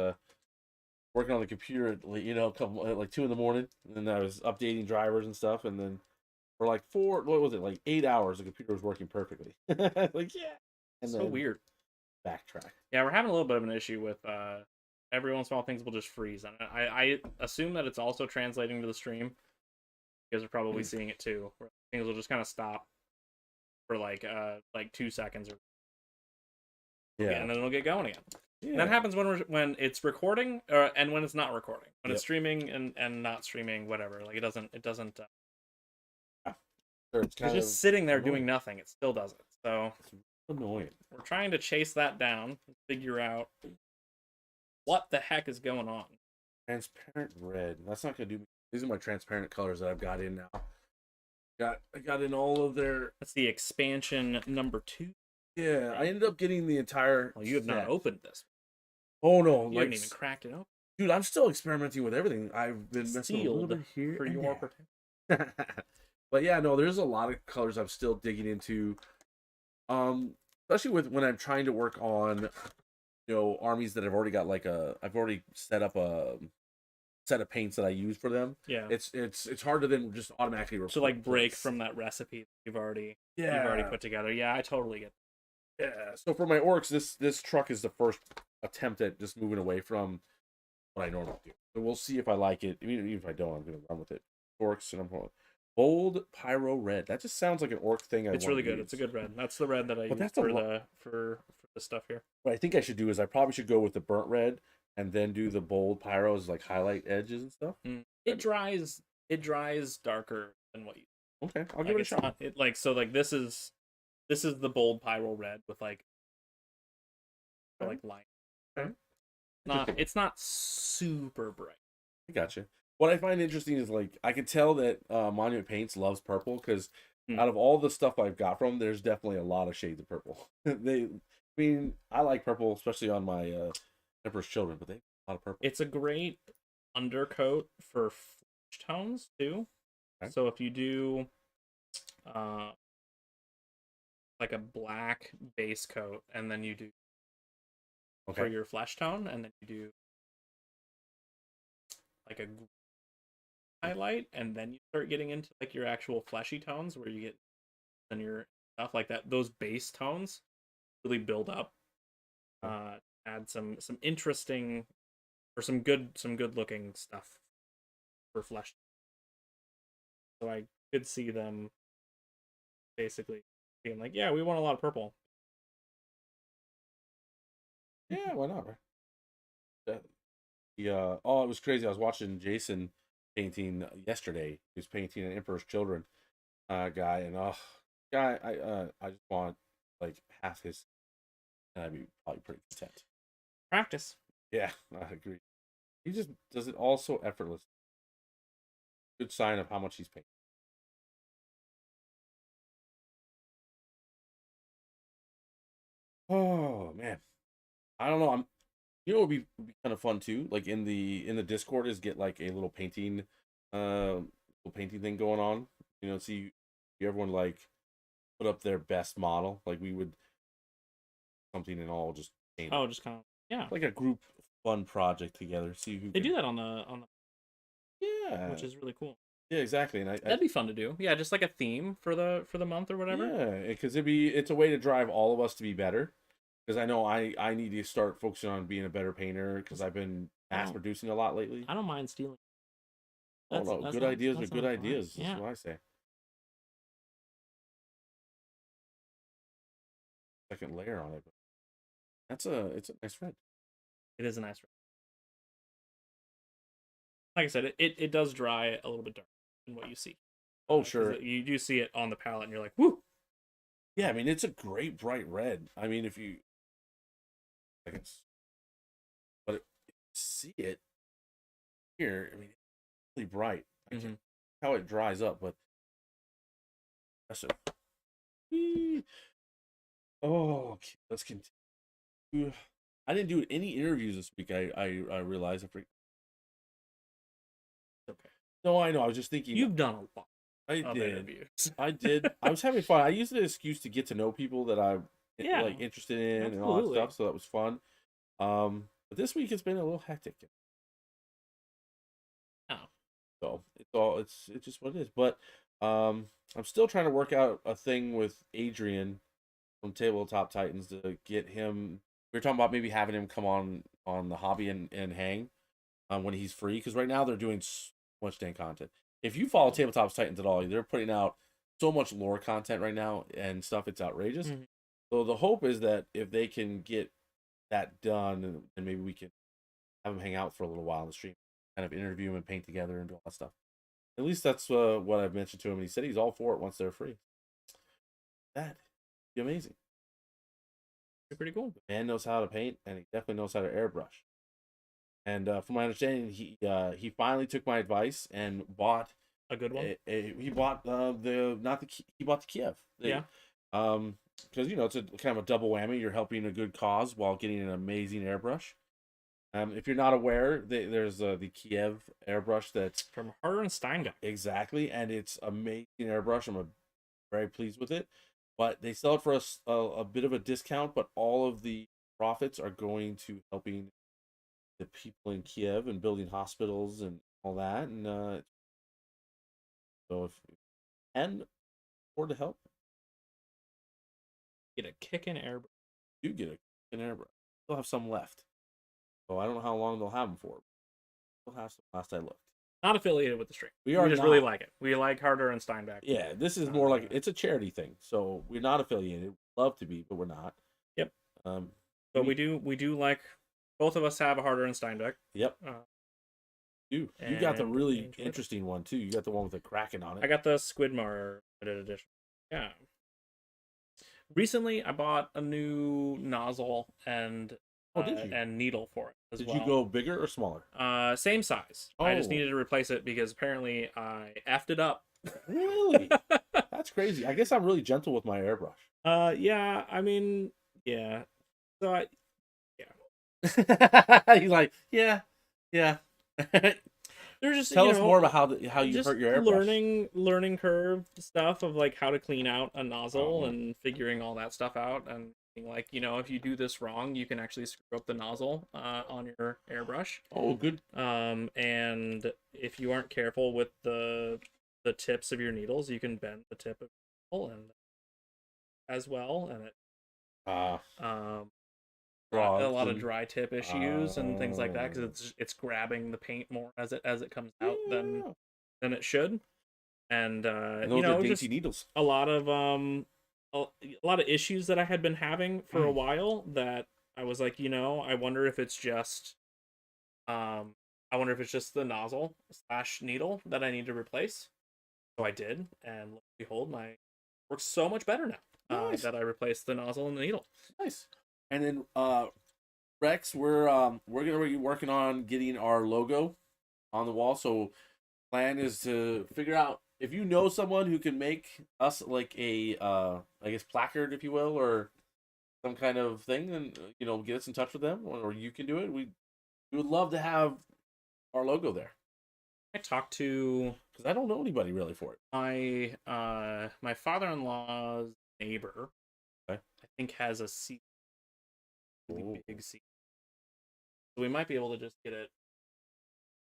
working on the computer at like 2 in the morning, and I was updating drivers and stuff, and then for like what was it, like 8 hours, the computer was working perfectly. Like yeah, and So then weird. backtrack. Yeah, we're having a little bit of an issue with every once in a while things will just freeze. And I assume that it's also translating to the stream. You guys are probably seeing it too. Where things will just kind of stop for like 2 seconds or Yeah, and then it'll get going again. yeah. And that happens when it's recording and when it's not recording. When it's streaming and not streaming, whatever. Like it doesn't It's it's just sitting there annoying. doing nothing. It still doesn't. So Annoying. we're trying to chase that down and figure out what the heck is going on. Transparent red. That's not gonna do me. These are my transparent colors that I've got in now. I got in all of their. That's the expansion number 2. Yeah, I ended up getting the entire. Well, you have not set. opened this. Oh no, You haven't even cracked it open. dude, I'm still experimenting with everything. I've been messing a little Sealed bit here for and your there. protection. But yeah, no, there's a lot of colors I'm still digging into. Especially with when I'm trying to work on, armies that I've already got I've already set up a set of paints that I use for them. Yeah. It's hard to then just automatically So like break from that recipe you've already put together. Yeah, I totally get that. Yeah. So for my orcs, this truck is the first attempt at just moving away from what I normally do. So we'll see if I like it. Even if I don't, I'm gonna run with it. Orcs, and I'm going bold pyro red. That just sounds like an orc thing. It's really good. It's a good red. That's the red that I use for the stuff here. What I think I should do is I probably should go with the burnt red and then do the bold pyros, like highlight edges and stuff. It dries darker than what you. Okay, I'll give it a shot. This is the bold pyro red with like line. Okay. It's not super bright. I gotcha. What I find interesting is like I can tell that Monument Paints loves purple because out of all the stuff I've got from them, there's definitely a lot of shades of purple. I like purple, especially on my Emperor's Children, but they have a lot of purple. It's a great undercoat for flesh tones too. Okay. So if you do like a black base coat and then you do for your flesh tone and then you do like a highlight and then you start getting into like your actual fleshy tones where you get and your stuff like that, those base tones really build up, add some interesting or some good looking stuff for flesh. So I could see them basically being like, yeah, we want a lot of purple. Yeah, why not? Right? Yeah. Oh, it was crazy. I was watching Jason painting yesterday. He was painting an Emperor's Children guy, and I just want like half his, and I'd be probably pretty content. Practice. Yeah, I agree. He just does it all so effortless. Good sign of how much he's painting. Oh man, I don't know. You know, would be kind of fun too. Like in the Discord, is get like a little painting thing going on. You know, see everyone like put up their best model. Like we would something and all just paint it. Oh, just kind of, yeah. Like a group fun project together. See who They can. do that on the Yeah, which is really cool. yeah, exactly. And That'd be fun to do. Yeah, just like a theme for the month or whatever. yeah, because it's a way to drive all of us to be better. Because I know I need to start focusing on being a better painter because I've been mass producing a lot lately. I don't mind stealing. Oh no, good ideas are good ideas. Yeah. That's what I say. Second layer on it. It's a nice red. It is a nice. Like I said, it does dry a little bit dark than what you see. Oh sure, you do see it on the palette, and you're like, whoo. yeah. I mean, it's a great bright red. I mean, if you, I guess, but see it here. I mean, it's really bright. How it dries up, but that's a. Oh, okay, let's continue. I didn't do any interviews this week. I realized. Okay. No, I know. I was just thinking. You've done a lot. I of did. Interviews. I did. I was having fun. I used it as an excuse to get to know people that I'm like interested in and all that stuff. So that was fun. But this week it's been a little hectic. Oh. So it's just what it is. But I'm still trying to work out a thing with Adrian from Tabletop Titans to get him. We were talking about maybe having him come on the hobby and hang when he's free, because right now they're doing so much dang content. If you follow Tabletop Titans at all, they're putting out so much lore content right now and stuff. It's outrageous. So the hope is that if they can get that done, and maybe we can have him hang out for a little while on the stream, kind of interview him and paint together and do all that stuff. At least that's what I've mentioned to him. And he said he's all for it once they're free. That'd be amazing. Pretty cool. The man knows how to paint, and he definitely knows how to airbrush. And from my understanding, he finally took my advice and bought a good one. He bought he bought the Kiev. Because you know, it's a kind of a double whammy. You're helping a good cause while getting an amazing airbrush. If you're not aware, there's the Kiev airbrush that's from Harder and Steinbeck. Exactly, and it's amazing airbrush. I'm very pleased with it. But they sell it for a bit of a discount, but all of the profits are going to helping the people in Kiev and building hospitals and all that. And so if you can afford to help, get a kick in airbrush. You get a kick in airbrush. They'll have some left. So I don't know how long they'll have them for. They'll have some last I looked. Not affiliated with the stream. We just really like it. We like Harder and Steinbeck. Yeah, this is more like it's a charity thing. So we're not affiliated. We'd love to be, but we're not. Yep. But we do like, both of us have a Harder and Steinbeck. Yep. You got the really interesting one too. You got the one with the Kraken on it. I got the Squidmar limited edition. Yeah. Recently, I bought a new nozzle and and needle for it as well. Did you go bigger or smaller? Same size. I just needed to replace it because apparently I effed it up. Really? That's crazy. I guess I'm really gentle with my airbrush. Yeah. I mean, yeah. So He's like, yeah. They're just tell us more about how you hurt your airbrush. Learning curve stuff of like how to clean out a nozzle and figuring all that stuff out, and like, you know, if you do this wrong, you can actually screw up the nozzle on your airbrush. Oh, good. And if you aren't careful with the tips of your needles, you can bend the tip of your needle and as well, and it a lot of dry tip issues and things like that, because it's grabbing the paint more as it comes out than it should. And you know, just needles. a lot of issues that I had been having for a while, that I was like, you know, I wonder if it's just the nozzle / needle that I need to replace. So I did, and lo and behold, my works so much better now. That I replaced the nozzle and the needle. Nice. And then Rex, we're gonna be working on getting our logo on the wall. So plan is to figure out if you know someone who can make us like a I guess placard, if you will, or some kind of thing, then get us in touch with them, or you can do it. We would love to have our logo there I talked to because I don't know anybody really for it. my father-in-law's neighbor. Okay. I think has a seat, really Ooh. big seat. So we might be able to just get it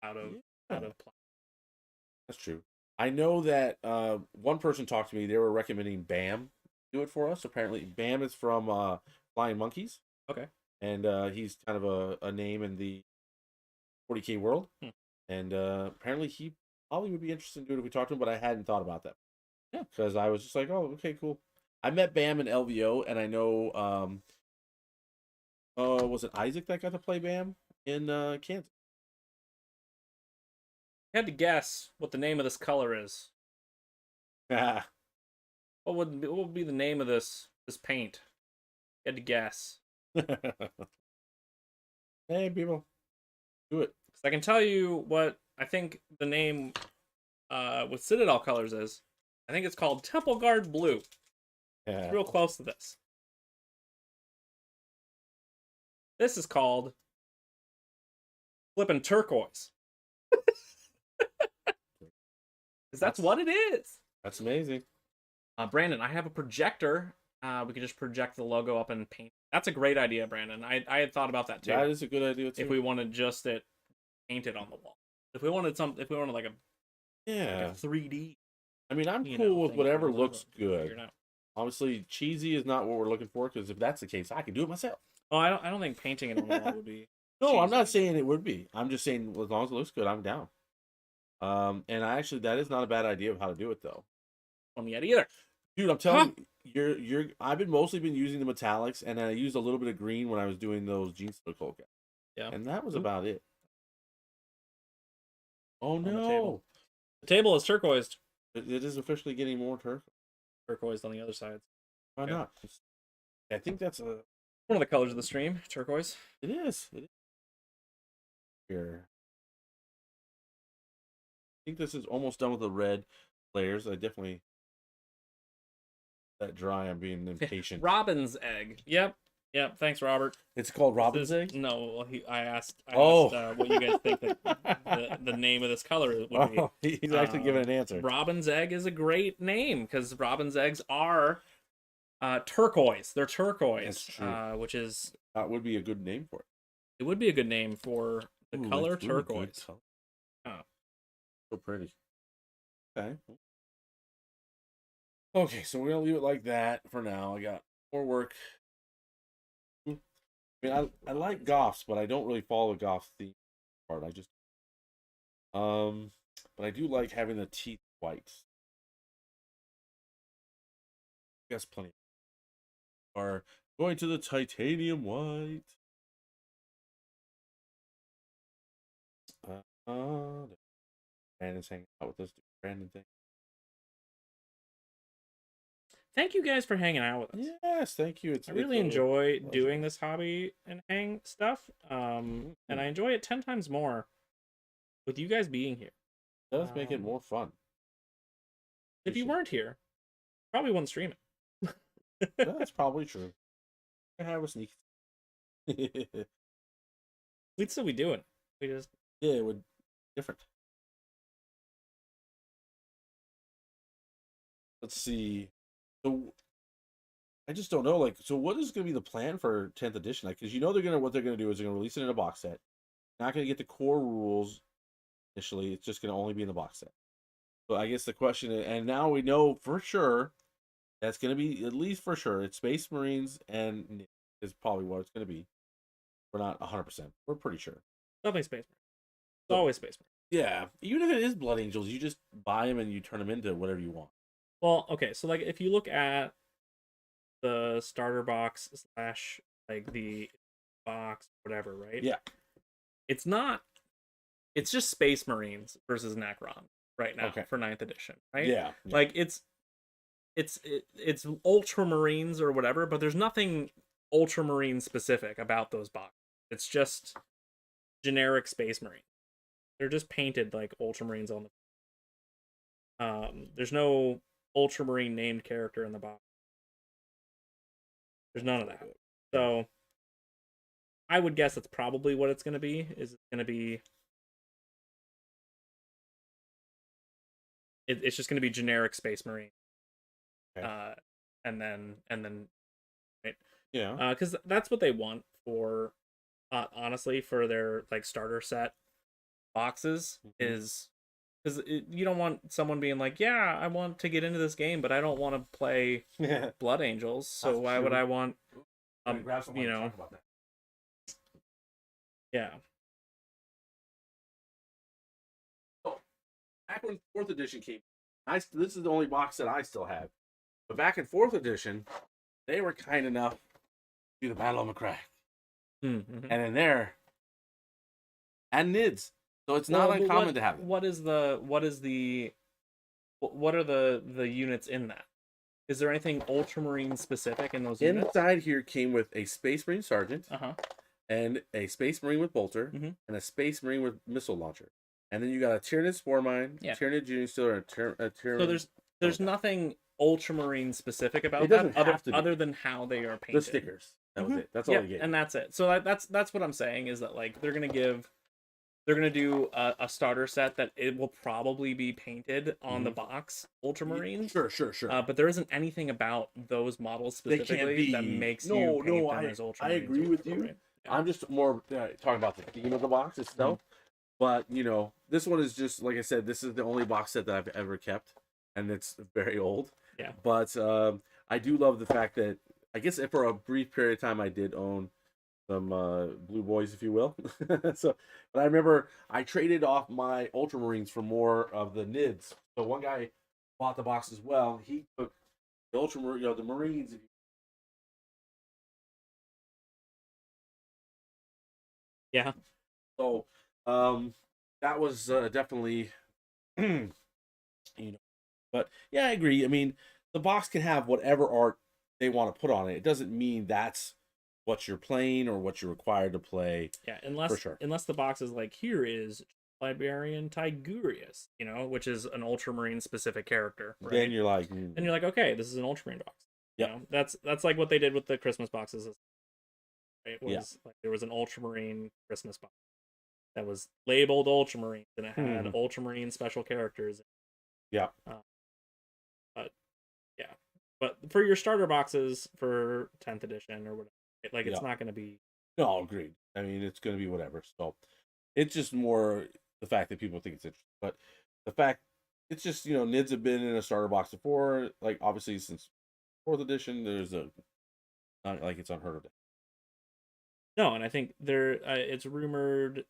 out of Yeah. plan. That's true. I know that one person talked to me. They were recommending Bam do it for us. Apparently, Bam is from Flying Monkeys, Okay. and he's kind of a name in the 40k world. Hmm. And apparently, he probably would be interested in doing it if we talked to him. But I hadn't thought about that. Yeah. Because I was just like, oh, okay, cool. I met Bam in LVO, and I know, was it Isaac that got to play Bam in Kansas? I had to guess what the name of this color is. Ah, What would be the name of this paint? I had to guess. hey, people, do it. Because I can tell you what I think the name with Citadel colors is. I think it's called Temple Guard Blue. Yeah. It's real close to this. This is called flippin' turquoise. Because that's what it is. That's amazing. Brandon, I have a projector. We could just project the logo up and paint. That's a great idea, Brandon. I had thought about that too. That is a good idea too. If we wanted just it painted on the wall. If we wanted like a 3D. I mean, I'm cool with whatever looks good. Out. Obviously, cheesy is not what we're looking for, because if that's the case, I can do it myself. Oh, I don't think painting it on the wall would be. No, cheesy. I'm not saying it would be. I'm just saying as long as it looks good, I'm down. And that is not a bad idea of how to do it though. One yet either. Dude, I'm telling you, I've been mostly using the metallics, and I used a little bit of green when I was doing those jeans for Cold. Yeah. And that was about it. Oh no. no. The table is turquoised. It is officially getting more turquoised on the other side. Why not? I think that's one of the colors of the stream, turquoise. It is. It is. Here. I think this is almost done with the red layers. I definitely that dry. I'm being impatient. Robin's egg. Yep. Thanks, Robert. It's called Robin's egg. No, I asked what you guys think that the name of this color would be. He's actually giving an answer. Robin's egg is a great name because Robin's eggs are turquoise. They're turquoise. That's true. Which is that would be a good name for it. It would be a good name for the color turquoise. Color. Oh. So pretty. Okay. Okay, so we're gonna leave it like that for now. I got more work. I mean, I like Goths, but I don't really follow the Goth theme part. I just but I do like having the teeth white. I guess plenty are going to the titanium white. Brandon's hanging out with us. Brandon thing. Thank you guys for hanging out with us. Yes, thank you. I really enjoy doing this hobby and hang stuff. And I enjoy it 10 times more with you guys being here. It does make it more fun. If you weren't here, probably wouldn't stream it. That's probably true. I have a sneak. We'd still be doing it. We just it would different. Let's see. So I just don't know. Like, so what is going to be the plan for 10th edition? Like, because what they're going to do is they're going to release it in a box set. Not going to get the core rules initially. It's just going to only be in the box set. So I guess the question is, and now we know for sure that's going to be, at least for sure, it's Space Marines and is probably what it's going to be. We're not 100%. We're pretty sure. Definitely Space Marines. It's always Space Marines. Yeah. Even if it is Blood Angels, you just buy them and you turn them into whatever you want. Well, okay, so like if you look at the starter box / like the box, whatever, right? Yeah. It's just Space Marines versus Necron right now for 9th edition, right? Yeah. Like it's Ultramarines or whatever, but there's nothing Ultramarine specific about those boxes. It's just generic Space Marine. They're just painted like Ultramarines on the there's no Ultramarine named character in the box. There's none of that. So I would guess that's probably what it's going to be. Is it's going to be it's just going to be generic Space Marine. Okay. And then right? Yeah. Because that's what they want for honestly for their like starter set boxes is because you don't want someone being like, yeah, I want to get into this game, but I don't want to play Yeah. Blood Angels, so That's why would true. I want Grab someone you to know, talk about that. yeah. So, back when fourth edition came, this is the only box that I still have. But back in fourth edition, they were kind enough to do the Battle of McCrack. Mm-hmm. And in there, and NIDS. So it's not Well, uncommon to have it. what are the units in that? Is there anything Ultramarine specific in those units? Inside here came with a Space Marine Sergeant, and a Space Marine with Bolter, Mm-hmm. and a Space Marine with Missile Launcher. And then you got a Tyranid Spore Mine, Yeah. Tyranid Junior Stealer, and a Tyranid. So there's nothing Ultramarine specific about It doesn't that have to be. other than how they are painted. The stickers. That was it. That's all they gave. And that's it. So that's what I'm saying is that like they're gonna do a starter set that it will probably be painted on the box Ultramarines. Sure. But there isn't anything about those models specifically that makes you paint them as Ultramarines. I agree with you. Right? Yeah. I'm just more talking about the theme of the box itself. But this one is just like I said. This is the only box set that I've ever kept, and it's very old. Yeah. But I do love the fact that I guess for a brief period of time I did own some blue boys, if you will. But I remember I traded off my Ultramarines for more of the NIDS. So one guy bought the box as well. He took the Ultramarine, the Marines. Yeah. So that was definitely, But yeah, I agree. I mean, the box can have whatever art they want to put on it. It doesn't mean that's what you're playing or what you're required to play. Yeah, unless the box is like, here is Librarian Tigurius, which is an Ultramarine specific character. Right? Then you're like, and you're like, okay, this is an Ultramarine box. Yeah, that's like what they did with the Christmas boxes. It was Yeah. like there was an Ultramarine Christmas box that was labeled Ultramarine, and it had Ultramarine special characters. Yeah. But for your starter boxes for 10th edition or whatever, it's not going to be. No, agreed. I mean, it's going to be whatever. So it's just more the fact that people think it's interesting. But the fact, it's just, NIDS have been in a starter box before. Like, obviously, since 4th edition, not like it's unheard of. No, and I think it's rumored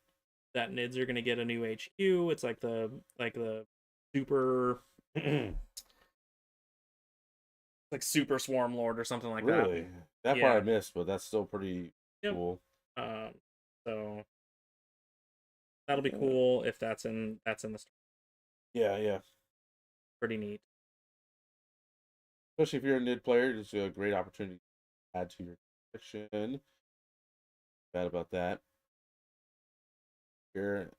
that NIDS are going to get a new HQ. It's like the super. Like Super Swarm Lord or something like that. Really? That part I missed, but that's still pretty cool. So that'll be cool if that's in the story. Yeah. Pretty neat. Especially if you're a NID player, it's a great opportunity to add to your collection. Bad about that. Here,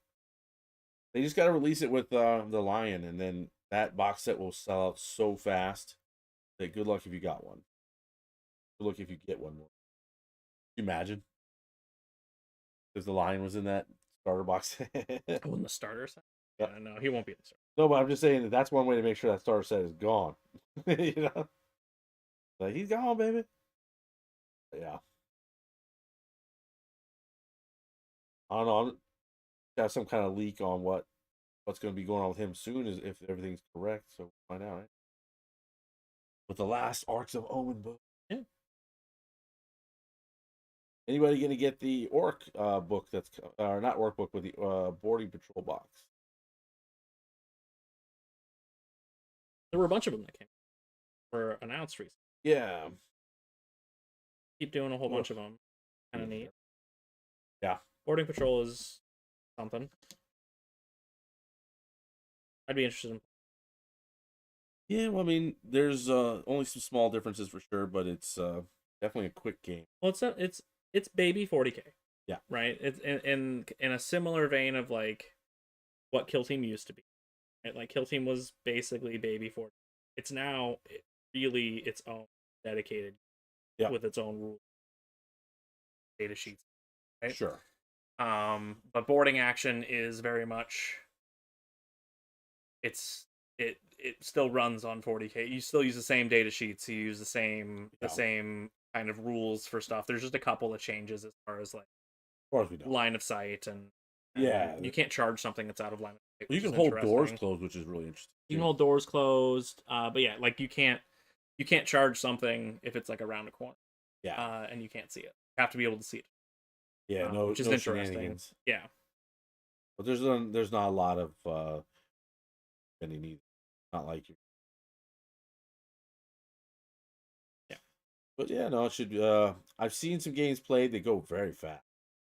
they just got to release it with the Lion, and then that box set will sell out so fast. Good luck if you got one. Good luck if you get one more. Can you imagine? Because the Lion was in that starter box. Oh, in the starter set? Yeah, no, he won't be in the starter. No, but I'm just saying that's one way to make sure that starter set is gone. Like, he's gone, baby. Yeah. I don't know. Got some kind of leak on what's going to be going on with him soon, is if everything's correct. So we'll find out, right? With the last Arcs of Omen book. Yeah. Anybody going to get the Orc book that's not Orc book, but the Boarding Patrol box? There were a bunch of them that were announced recently. Yeah. Keep doing a whole bunch of them. Kind of neat. Yeah. Boarding Patrol is something. I'd be interested in. Yeah, well, I mean, there's only some small differences for sure, but it's definitely a quick game. Well, it's baby 40k. Yeah. Right. It's in a similar vein of like what Kill Team used to be. Right? Like Kill Team was basically baby 40. It's now really its own dedicated. Yeah. With its own rules. data sheets, right? Sure. But boarding action is very much it still runs on 40k. You still use the same data sheets. You use the same kind of rules for stuff. There's just a couple of changes as far as like Of course we don't. line of sight and Yeah, you can't charge something that's out of line of sight. you Which can is hold doors interesting. closed, which is really interesting. You can too. hold doors closed, but yeah, like you can't charge something if it's like around a corner, Yeah, and you can't see it. You have to be able to see it, yeah, no, which is no interesting. shenanigans. Yeah, But there's not a lot of any need. Not like you. yeah. But yeah, no, it should. I've seen some games played. They go very fast.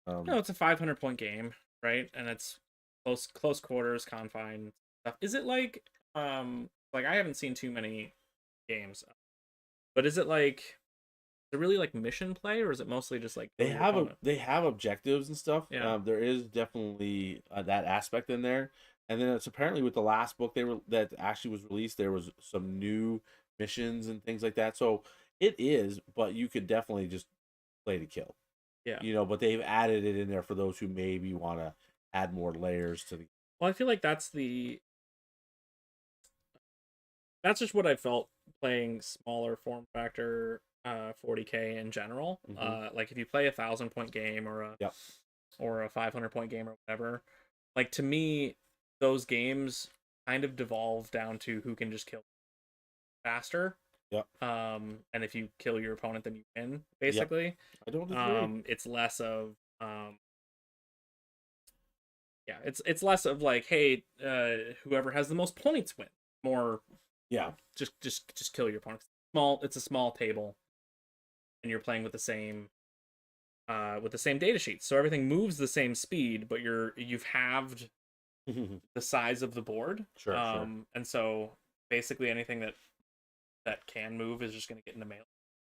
No, it's a 500-point game, right? And it's close quarters, confined stuff. Is it like I haven't seen too many games, but is it really like mission play, or is it mostly just like kill your opponent? They have objectives and stuff. Yeah. There is definitely that aspect in there, and then it's apparently with the last book that actually was released, there was some new missions and things like that. So it is, but you could definitely just play to kill. Yeah. But they've added it in there for those who maybe want to add more layers to the. Well, I feel like that's just what I felt playing smaller form factor 40k in general. Like if you play 1,000-point game Yep. or a 500-point game or whatever, like to me those games kind of devolve down to who can just kill faster. Yep. And if you kill your opponent, then you win. Basically, I don't disagree. it's less of yeah, it's less of like, hey, whoever has the most points win. More, Yeah. Just kill your opponent. It's a small table, and you're playing with the same data sheets, so everything moves the same speed, but you've halved the size of the board. Sure. And so basically anything that can move is just going to get into melee.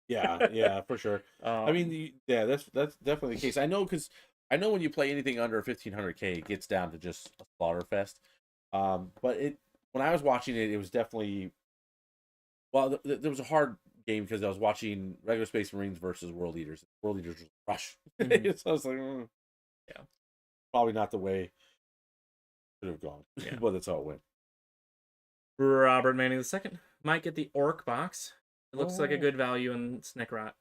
Yeah, for sure. I mean, that's definitely the case. I know because I know when you play anything under 1,500k, it gets down to just a slaughter fest. But when I was watching it, it was definitely there was a hard game because I was watching regular Space Marines versus World Eaters. World Eaters just rush. Mhm. So I was like, Yeah, probably not the way it could have gone. Yeah. But that's how it went. Robert Manning II might get the Orc box. It looks like a Oh. good value in Snickrat.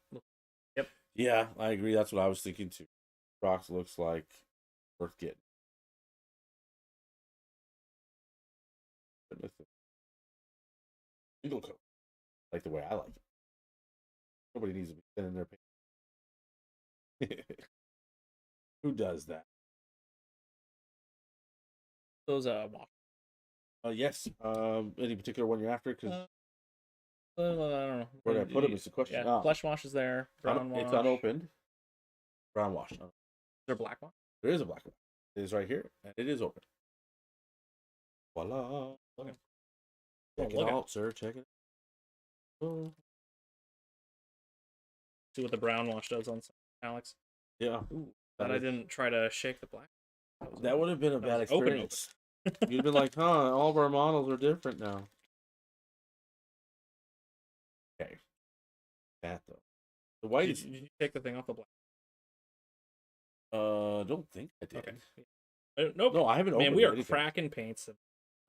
Yep. Yeah, I agree. That's what I was thinking too. Box looks like worth getting. Single coat, like the way I like it. Nobody needs to be sending their pay. Who does that? Those wash. Yes. Any particular one you're after? Because I don't know. where did I put them is the question. Yeah, flesh wash is there. Brown wash. It's unopened. Brown wash. Is there black wash? There is a black one. It is right here, and it is open. Voila. Okay. Check it look out, sir. Check it. Oh. See what the brown wash does on some Alex. Yeah. Ooh, but I didn't try to shake the black. That would have been a bad experience. You'd have been like, huh, all of our models are different now. Okay. That though. The white is Did you take the thing off the black? don't think I did. Okay. Nope. No, I haven't opened. Man, we are anything. cracking paints.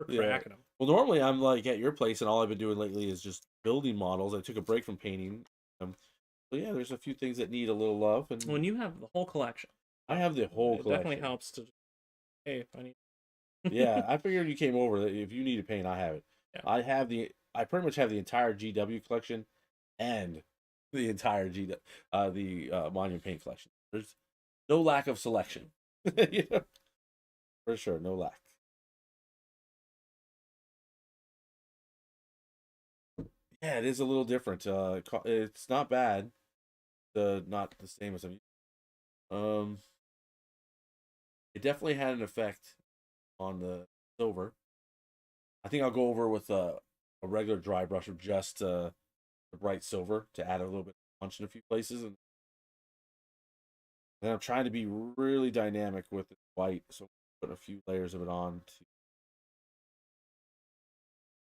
We're Yeah. cracking them. Well, normally I'm like at your place, and all I've been doing lately is just building models. I took a break from painting. So yeah, there's a few things that need a little love, and When you have the whole collection, I have the whole it collection. definitely helps to. Hey, if I need. Yeah, I figured you came over. If you need a paint, I have it. Yeah. I pretty much have the entire GW collection, and the entire Monument Paint collection. There's no lack of selection. Yeah, for sure, no lack. Yeah, it is a little different. It's not bad. Not the same as it definitely had an effect on the silver. I think I'll go over with a regular dry brush of just the bright silver to add a little bit of punch in a few places, and then I'm trying to be really dynamic with the white, so put a few layers of it on to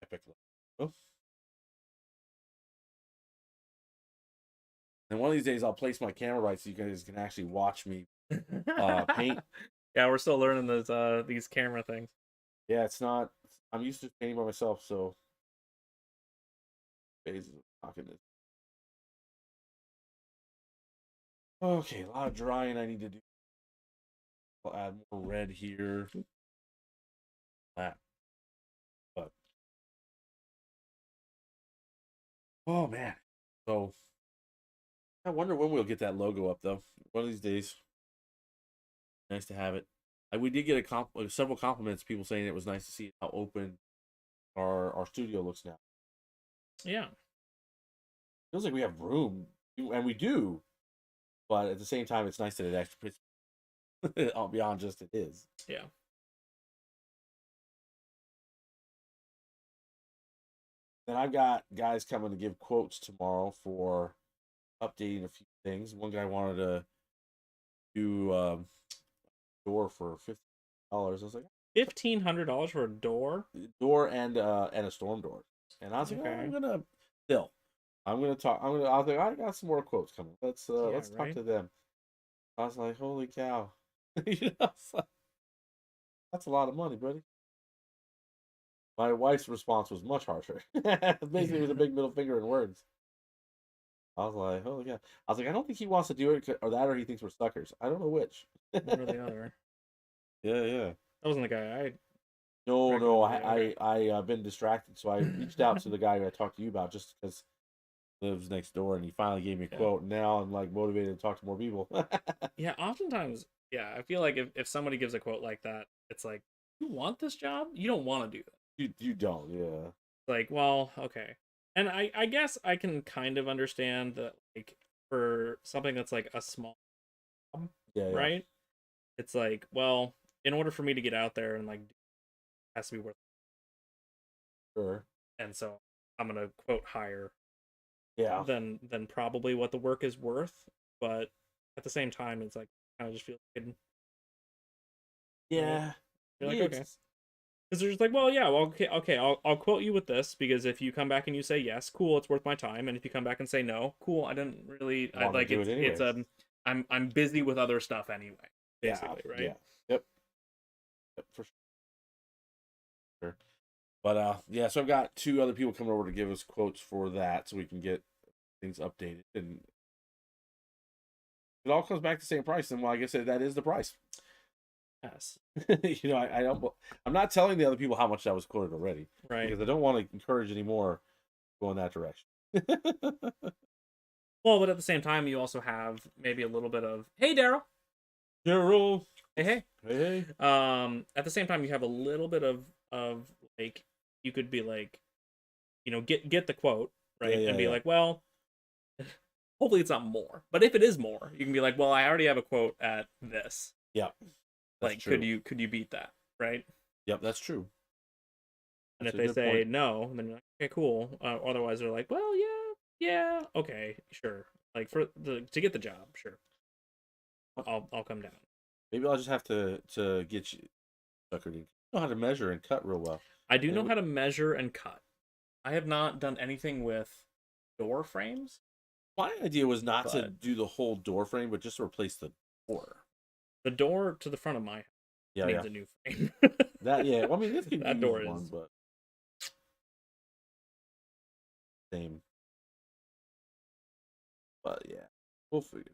epic level. And one of these days, I'll place my camera right so you guys can actually watch me paint. Yeah, we're still learning these camera things. Yeah, it's not. I'm used to painting by myself, so. Phases of talking this. Okay, a lot of drying I need to do. I'll add more red here. That. But. Oh, man. So. I wonder when we'll get that logo up, though. One of these days. Nice to have it. We did get several compliments, people saying it was nice to see how open our studio looks now. Yeah. Feels like we have room, and we do, but at the same time, it's nice that it actually fits beyond just it is. Yeah. Then I've got guys coming to give quotes tomorrow for updating a few things. One guy wanted to do door for $50. I was like, $1,500 for a door? door and a storm door. And I was like, Okay. I'm gonna Phil. I'm gonna talk. I was like, I got some more quotes coming. Let's right. talk to them. I was like, holy cow. You know, it's like, that's a lot of money, buddy. My wife's response was much harsher. Basically, it was a big middle finger in words. I was like, holy cow. I was like, I don't think he wants to do it, or that, or he thinks we're suckers. I don't know which. One or the other. Yeah. That wasn't the guy I. No. I've been distracted, so I reached out to the guy who I talked to you about just because he lives next door, and he finally gave me a quote. And now I'm like motivated to talk to more people. Yeah, oftentimes, yeah, I feel like if somebody gives a quote like that, it's like, you want this job? You don't want to do that. You don't, yeah. Like, well, okay. And I guess I can kind of understand that, like, for something that's like a small job, Yeah. right? It's like, well, in order for me to get out there and like, it has to be worth it. Sure. And so I'm gonna quote higher Yeah. than probably what the work is worth. But at the same time, it's like kind of just feel hidden. Yeah. You're like, Yeah, okay. Because they're just like, well, yeah, well, okay, I'll quote you with this, because if you come back and you say yes, cool, it's worth my time, and if you come back and say no, cool, I didn't really, I like it. It's I'm busy with other stuff anyway, basically, right? Yeah. Yep, for sure. But yeah, so I've got 2 other people coming over to give us quotes for that, so we can get things updated, and it all comes back to the same price. And well, I guess that is the price. Yes. You know, I don't. I'm not telling the other people how much that was quoted already, Right. Because I don't want to encourage any more go in that direction. Well, but at the same time, you also have maybe a little bit of, hey, Daryl. Daryl. Hey. Hey. At the same time, you have a little bit of like, you could be like, you know, get the quote, right, and be like, well, hopefully it's not more, but if it is more, you can be like, well, I already have a quote at this. Yeah. Like, true. could you beat that, right? Yep, that's true. And if they say no, then you're like, okay, cool. Otherwise, they're like, well, yeah, okay, sure. Like to get the job, sure. I'll come down. Maybe I'll just have to get you suckered in. I know how to measure and cut real well. I do know how to measure and cut. I have not done anything with door frames. My idea was not to do the whole door frame, but just to replace the door. The door to the front of my house needs a new frame. Well, I mean, this could that be door one, is, but same. But yeah, we'll figure.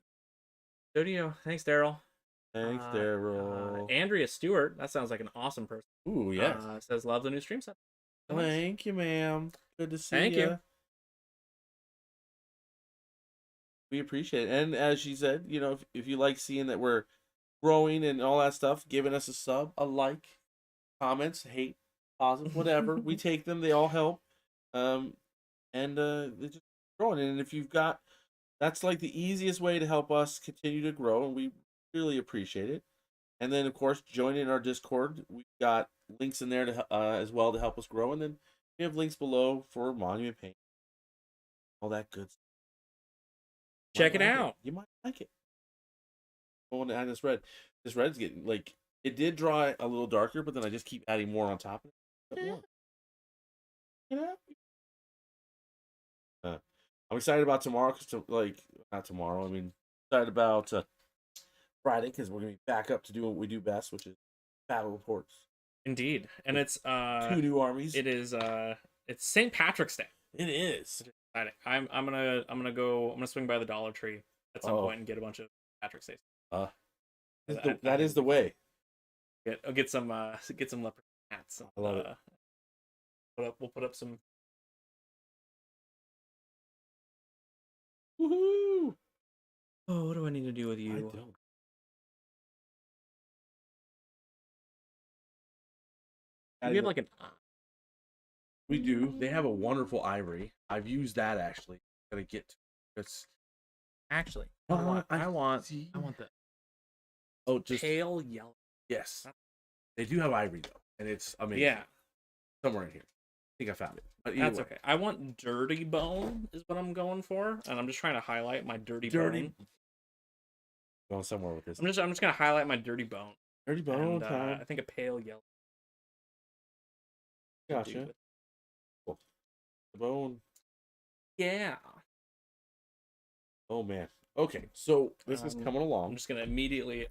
Studio. Thanks, Daryl. Thanks, Daryl. Andrea Stewart. That sounds like an awesome person. Ooh, yes. Says love the new stream set. Thank you, ma'am. Good to see you. Thank you. We appreciate it. And as she said, you know, if you like seeing that we're growing and all that stuff, giving us a sub, a like, comments, hate, positive, whatever, we take them. They all help. And they're just growing. And if you've got, that's like the easiest way to help us continue to grow, and we really appreciate it. And then, of course, joining our Discord. We've got links in there to as well to help us grow. And then we have links below for Monument Paint. All that good stuff. Check it out. You might like it. I want to add this red. This red's getting, like, it did dry a little darker, but then I just keep adding more on top of it. Yeah. I'm excited about tomorrow because, like, not tomorrow. I mean, excited about Friday because we're gonna be back up to do what we do best, which is battle reports. Indeed. And With it's 2 new armies. it's St. Patrick's Day. It is. Exciting. I'm gonna swing by the Dollar Tree at some point and get a bunch of Patrick's Day. That is the way. I'll get some leopard hats. I love it. We'll put up some. Woohoo! Oh, what do I need to do with you? I don't. We have like an. We do. They have a wonderful ivory. I've used that actually. Gotta get to it's Actually, I want the just pale yellow. yes. They do have ivory though, and it's amazing. Yeah, somewhere in here. I think I found it. But that's okay. I want dirty bone is what I'm going for, and I'm just trying to highlight my dirty bone. Going somewhere with this. I'm just gonna highlight my dirty bone. Dirty bone and, time. I think a pale yellow. Gotcha. Cool. The bone. Yeah. Oh man. Okay, so this is coming along. I'm just gonna immediately.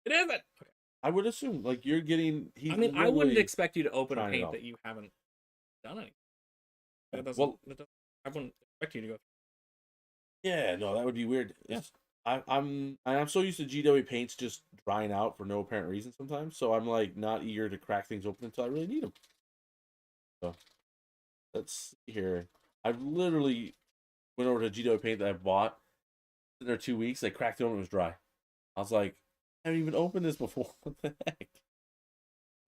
It isn't. Okay. I would assume like you're getting. I mean, I wouldn't expect you to open a paint that you haven't done anything. I wouldn't expect you to go. Yeah, no, that would be weird. Yeah. I'm so used to GW paints just drying out for no apparent reason sometimes, so I'm like not eager to crack things open until I really need them. So let's see here. I've literally went over to GW paint that I bought. There 2 weeks, I cracked it open, it was dry. I was like, I haven't even opened this before. What the heck?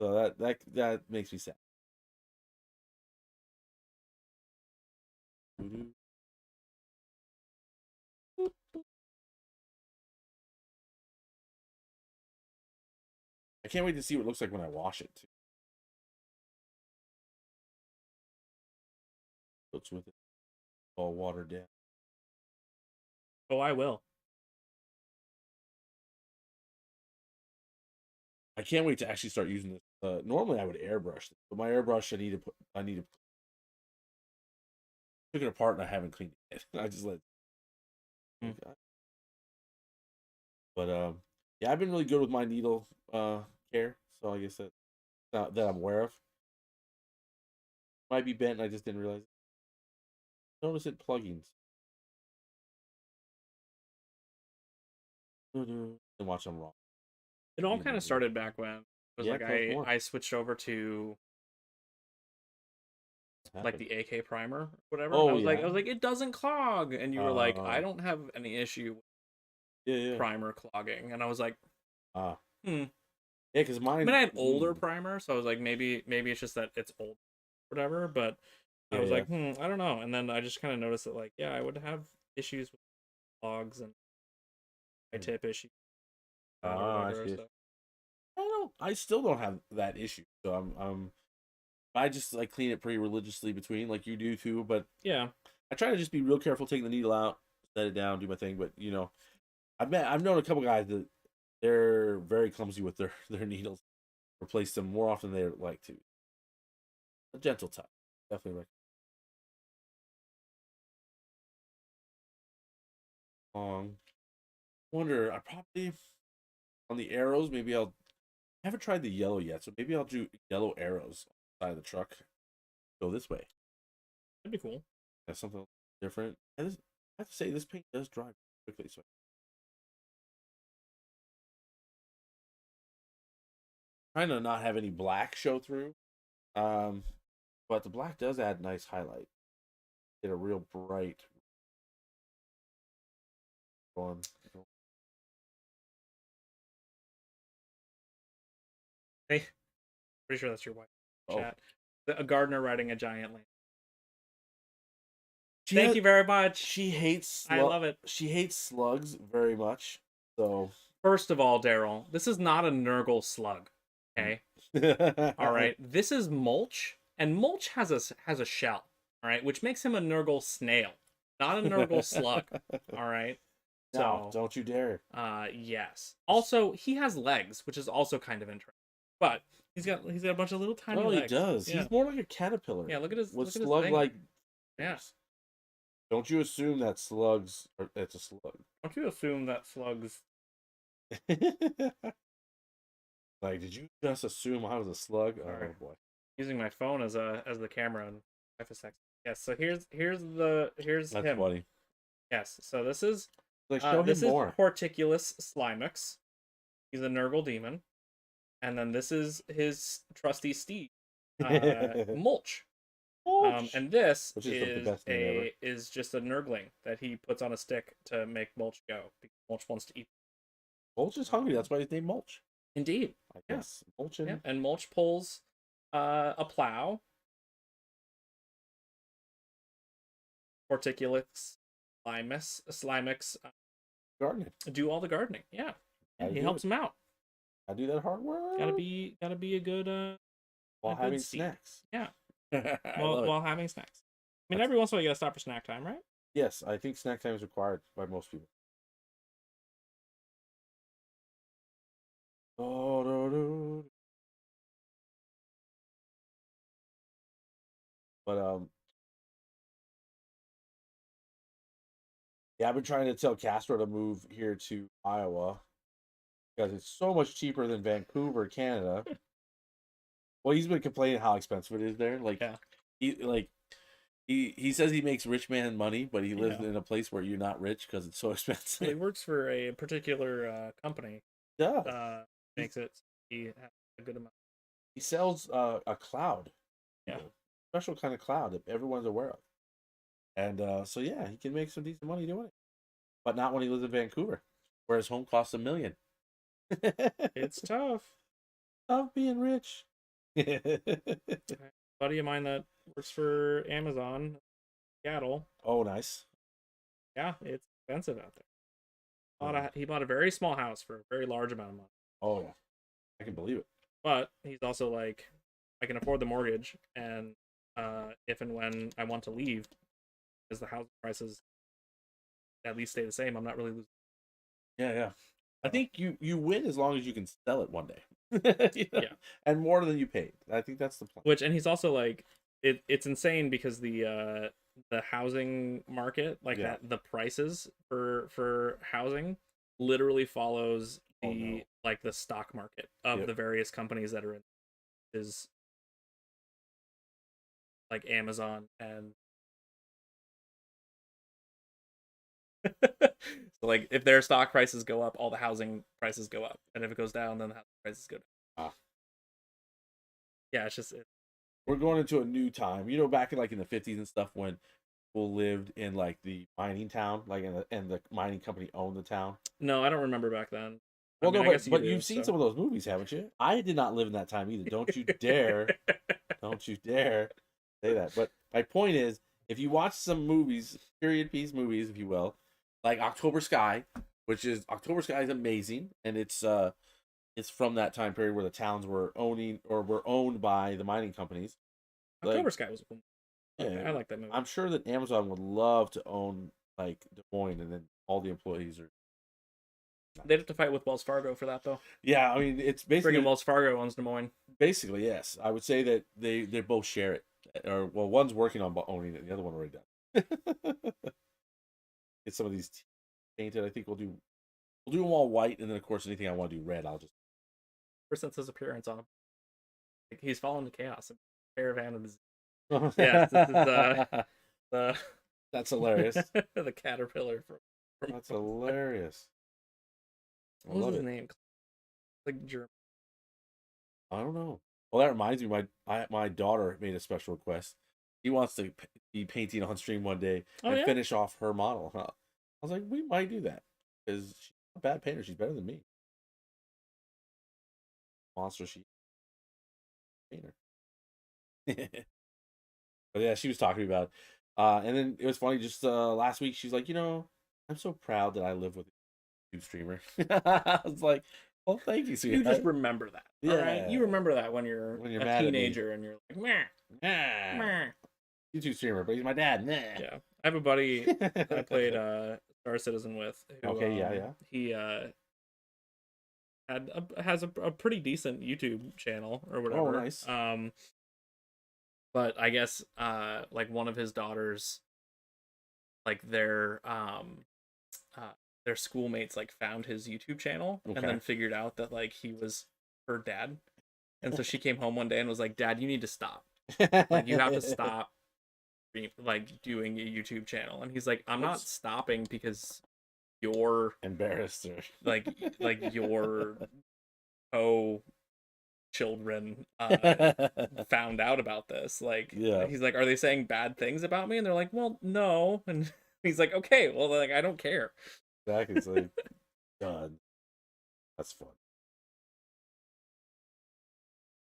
So that makes me sad. I can't wait to see what it looks like when I wash it too. Looks with it all watered down. Oh, I will. I can't wait to actually start using this. Normally I would airbrush, but my airbrush I need to took it apart and I haven't cleaned it yet. I just let. But yeah, I've been really good with my needle care, so I guess that I'm aware of. Might be bent, and I just didn't realize. Notice it plugging. And watch them wrong. It all kind of started back when it was Yeah, like I switched over to like the AK primer or whatever. Oh, and I was like, it doesn't clog, and you were like, I Oh. don't have any issue with yeah. primer clogging, and I was like, Yeah, hmm. because mine. I mean, I had older primer, so I was like, maybe it's just that it's old, whatever. But I was like, I don't know. And then I just kind of noticed that, like, yeah, I would have issues with clogs and my tip issues. I see. So. I still don't have that issue. So I just like clean it pretty religiously between, like you do too. But yeah, I try to just be real careful taking the needle out, set it down, do my thing. But you know, I've known a couple guys that they're very clumsy with their needles. Replace them more often than they like to. A gentle touch, definitely. Wonder. I probably on the arrows. Maybe I haven't tried the yellow yet, so maybe I'll do yellow arrows on the side of the truck. Go this way. that'd be cool. That's something different. And I have to say, this paint does dry quickly. So trying to not have any black show through. But the black does add nice highlight. Get a real bright one. Hey, pretty sure that's your wife. Chat. A gardener riding a giant lamp. Thank you very much. She hates. I love it. She hates slugs very much. So first of all, Daryl, this is not a Nurgle slug. Okay. All right. This is mulch, and mulch has a shell. All right, which makes him a Nurgle snail, not a Nurgle slug. All right. No, don't you dare. Yes. Also, he has legs, which is also kind of interesting. But he's got a bunch of little tiny legs. Oh, he does. Yeah. He's more like a caterpillar. Yeah, look at his slug like. Yeah. Don't you assume that slugs are, it's a slug. Don't you assume that slugs? Like, did you just assume I was a slug? Sorry. Oh boy. Using my phone as the camera and FSX. Yes. So here's That's him. funny. Yes. So this is Like, show this him is more. Horticulus Slimux. He's a Nurgle demon, and then this is his trusty steed, Mulch. Mulch. And this Which is the best name ever. is just a Nurgling that he puts on a stick to make Mulch go, because Mulch wants to eat. Mulch is hungry. That's why he's named Mulch. Indeed. I guess. Mulch and... Yeah. And Mulch pulls a plow. Horticulus Slimux gardening. do all the gardening. Yeah. He helps him out. I do that hard work. Gotta be a good while a good having seed. snacks. Yeah. While while having snacks. I mean, every once in a while you gotta stop for snack time, right? Yes, I think snack time is required by most people. But yeah, I've been trying to tell Castro to move here to Iowa because it's so much cheaper than Vancouver, Canada. Well, he's been complaining how expensive it is there. Like, Yeah. He says he makes rich man money, but he lives in a place where you're not rich because it's so expensive. He works for a particular company. Yeah. Makes it he has a good amount. He sells a cloud. Yeah. Special kind of cloud that everyone's aware of. And so yeah, he can make some decent money doing it. But not when he lives in Vancouver, where his home costs $1 million. It's tough. Tough being rich. Buddy of mine that works for Amazon, Seattle. Oh, nice. Yeah, it's expensive out there. He bought a very small house for a very large amount of money. Oh yeah, I can believe it. But he's also like, I can afford the mortgage, and if and when I want to leave, as the house prices at least stay the same, I'm not really losing. Yeah. I think you win as long as you can sell it one day. Yeah, and more than you paid. I think that's the plan. And he's also like, it's insane because the housing market, like that, the prices for housing literally follows the like the stock market of the various companies that are in is like Amazon and so like if their stock prices go up, all the housing prices go up, and if it goes down, then the housing prices go down. Yeah, it's just we're going into a new time. You know, back in the 50s and stuff, when people lived in like the mining town, like and the mining company owned the town. No, I don't remember back then. Well, I mean, but you've seen some of those movies, haven't you? I did not live in that time either. Don't you dare, don't you dare say that. But my point is, if you watch some movies, period piece movies, if you will, like October Sky, October Sky is amazing, and it's from that time period where the towns were owned by the mining companies. October Sky was a cool movie. Yeah, I like that movie. I'm sure that Amazon would love to own like Des Moines, and then all the employees are. They'd have to fight with Wells Fargo for that, though. Yeah, I mean, it's basically Wells Fargo owns Des Moines. Basically, yes. I would say that they both share it, or well, one's working on owning it, and the other one already does. Get some of these painted. I think we'll do them all white, and then of course anything I want to do red, I'll just. Ever since his appearance on him, he's fallen to chaos. Caravan of disease. Yes, this is That's hilarious. The caterpillar from That's hilarious. What was his name? Like German. I don't know. Well, that reminds me, my daughter made a special request. She wants to be painting on stream one day and finish off her model. I was like, we might do that because she's not a bad painter. She's better than me. Monster she painter. But yeah, she was talking about it. And then it was funny. Just last week, she's like, I'm so proud that I live with a YouTube streamer. I was like, well, thank you, sweetheart. You just remember that. Yeah. All right? You remember that when you're a teenager and you're like, meh. YouTube streamer, but he's my dad. Nah. Yeah. I have a buddy I played Star Citizen with. Who, He has a pretty decent YouTube channel or whatever. Oh, nice. But I guess like one of his daughters like their schoolmates like found his YouTube channel and Okay. then figured out that like he was her dad. And so she came home one day and was like, "Dad, you need to stop. Like you have to stop like doing a YouTube channel." And he's like, "I'm not stopping because you're embarrassed or like your children found out about this." Like Yeah. he's like, "Are they saying bad things about me?" And they're like, "Well, no." And he's like, "Okay, well, like I don't care." Exactly. It's like, God, that's fun.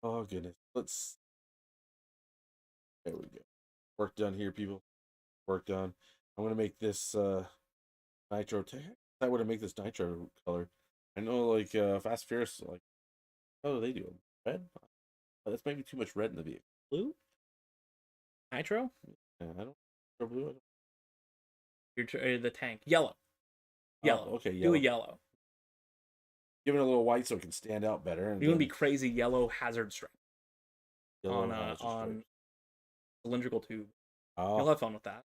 Oh goodness. There we go. Work done here, people. Work done. I'm gonna make this nitro. I would make this nitro color. I know, like Fast and Furious, like, how do they do them? Red? Oh, that's maybe too much red in the vehicle. Blue? Nitro? Yeah, I don't. Or blue. You're the tank. Yellow. Yellow. Oh, okay, Do yellow. a yellow. Give it a little white so it can stand out better. And You want to be crazy yellow hazard stripe yellow on cylindrical tube. Oh, You'll have fun with that.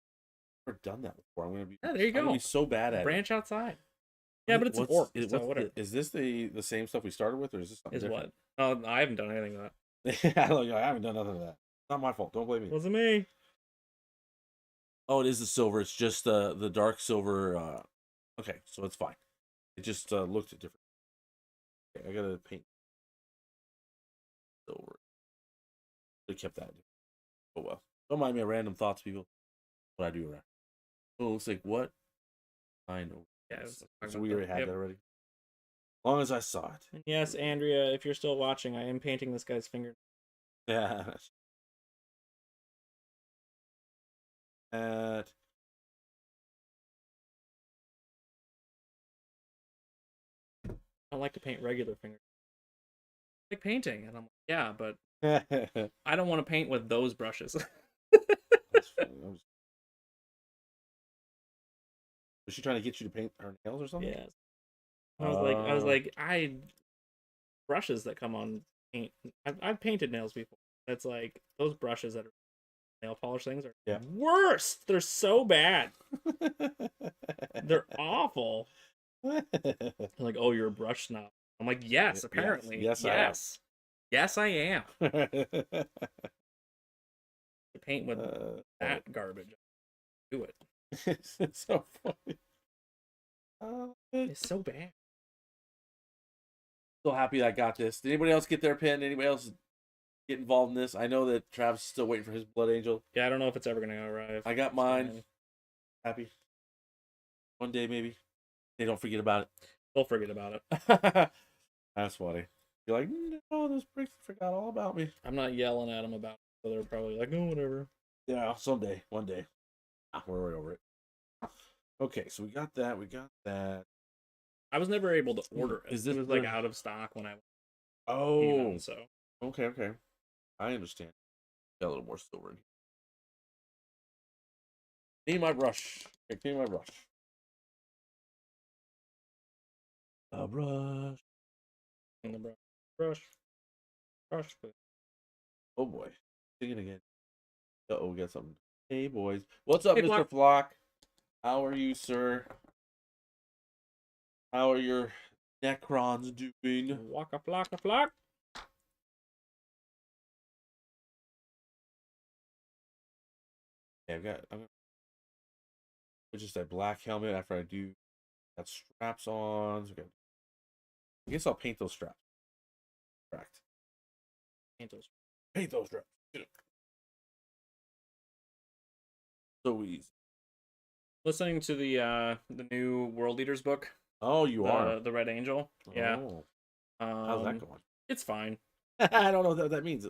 I've never done that before. I'm gonna be. Yeah, there you I'm gonna go. be so bad at Branch outside. Yeah, but it's an orc, so whatever. Is this the same stuff we started with, or is this something Is different? what? Oh, I haven't done anything with I haven't done nothing of that. It's not my fault. Don't blame me. that. Wasn't me. Oh, it is the silver. It's just the dark silver. Okay, so it's fine. It just looked different. Okay, I gotta paint silver. They kept that. Oh well. Don't mind me. Random thoughts, people. What I do around. Oh, it looks like what? I know. Yeah, So we already had that already. As long as I saw it. And yes, Andrea, if you're still watching, I am painting this guy's finger. Yeah. At I don't like to paint regular fingers. I like painting, and I'm like, yeah, but That's I don't want to paint with those brushes. funny. Was she trying to get you to paint her nails or something? Yes. I brushes that come on paint. I've painted nails before. It's like those brushes that are nail polish things are worst. They're so bad. They're awful. They're like, oh, you're a brush snob. I'm like, yes, apparently. Yes. Yes, I am. I To paint with that garbage. Do it. It's so funny. It's so bad. So happy I got this. Did anybody else get their pen? Anybody else get involved in this? I know that Travis is still waiting for his Blood Angel. Yeah, I don't know if it's ever gonna arrive. I got mine. Happy. One day maybe. They don't forget about it. They'll forget about it. That's funny. You're like, no, those pricks forgot all about me. I'm not yelling at them about it, so they're probably like, oh, whatever. Yeah, someday, one day. We're right over it. Okay, so we got that. I was never able to order it. It was like out of stock when I Oh, so okay. I understand. Got a little more silver in here. Need my brush. Need my brush. A brush. in the brush. Oh boy, singing again. We got something. Hey boys, what's up, Hey, Mr. Flock? How are you, sir? How are your Necrons doing? Waka flocka flock. Yeah, I'm gonna just that black helmet after I do got straps on. Okay. I guess I'll paint those straps. Correct. Paint those straps. So easy. Listening to the new World Leaders book. Oh, you are the Red Angel. Yeah. Oh. How's that going? It's fine. I don't know what that means.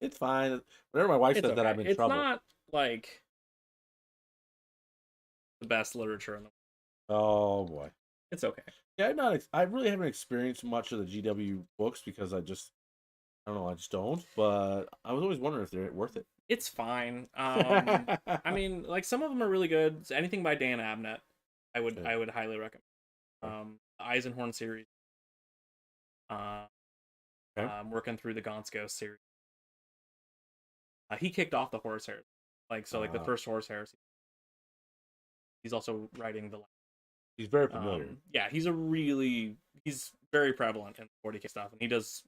It's fine. Whenever my wife says that, I'm in trouble. It's not like the best literature in the world. Oh boy. It's okay. Yeah, I really haven't experienced much of the GW books because I just don't. But I was always wondering if they're worth it. It's fine. I mean, like some of them are really good. So anything by Dan Abnett, I would highly recommend. The Eisenhorn series. Working through the Gaunt's Ghost series. He kicked off the Horsehair, like the first Horsehair. he's also writing the. He's very familiar. Yeah, he's very prevalent in 40k stuff, and he does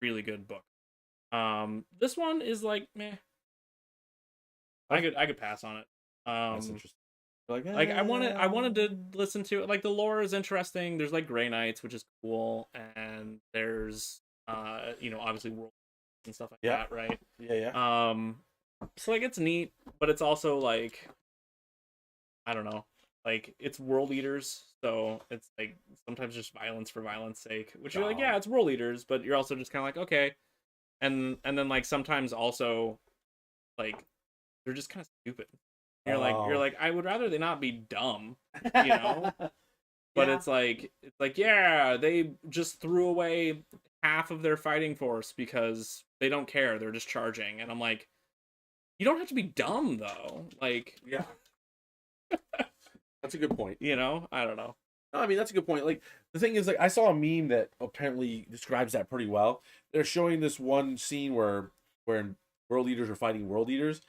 really good book. This one is like meh. I could pass on it. That's interesting. Like I wanted to listen to it. Like the lore is interesting. There's like Grey Knights, which is cool, and there's obviously world and stuff like that, right? Yeah. So like it's neat, but it's also like I don't know. Like it's world eaters, so it's like sometimes just violence for violence sake, which you're like, yeah, it's world eaters, but you're also just kind of like, okay. And then like sometimes also like they're just kind of stupid. You're like I would rather they not be dumb, you know? But it's like yeah, they just threw away half of their fighting force because they don't care. They're just charging. And I'm like, you don't have to be dumb though. Like, yeah. That's a good point. I don't know. No, I mean, that's a good point. Like, the thing is, like, I saw a meme that apparently describes that pretty well. They're showing this one scene where world leaders are fighting world leaders,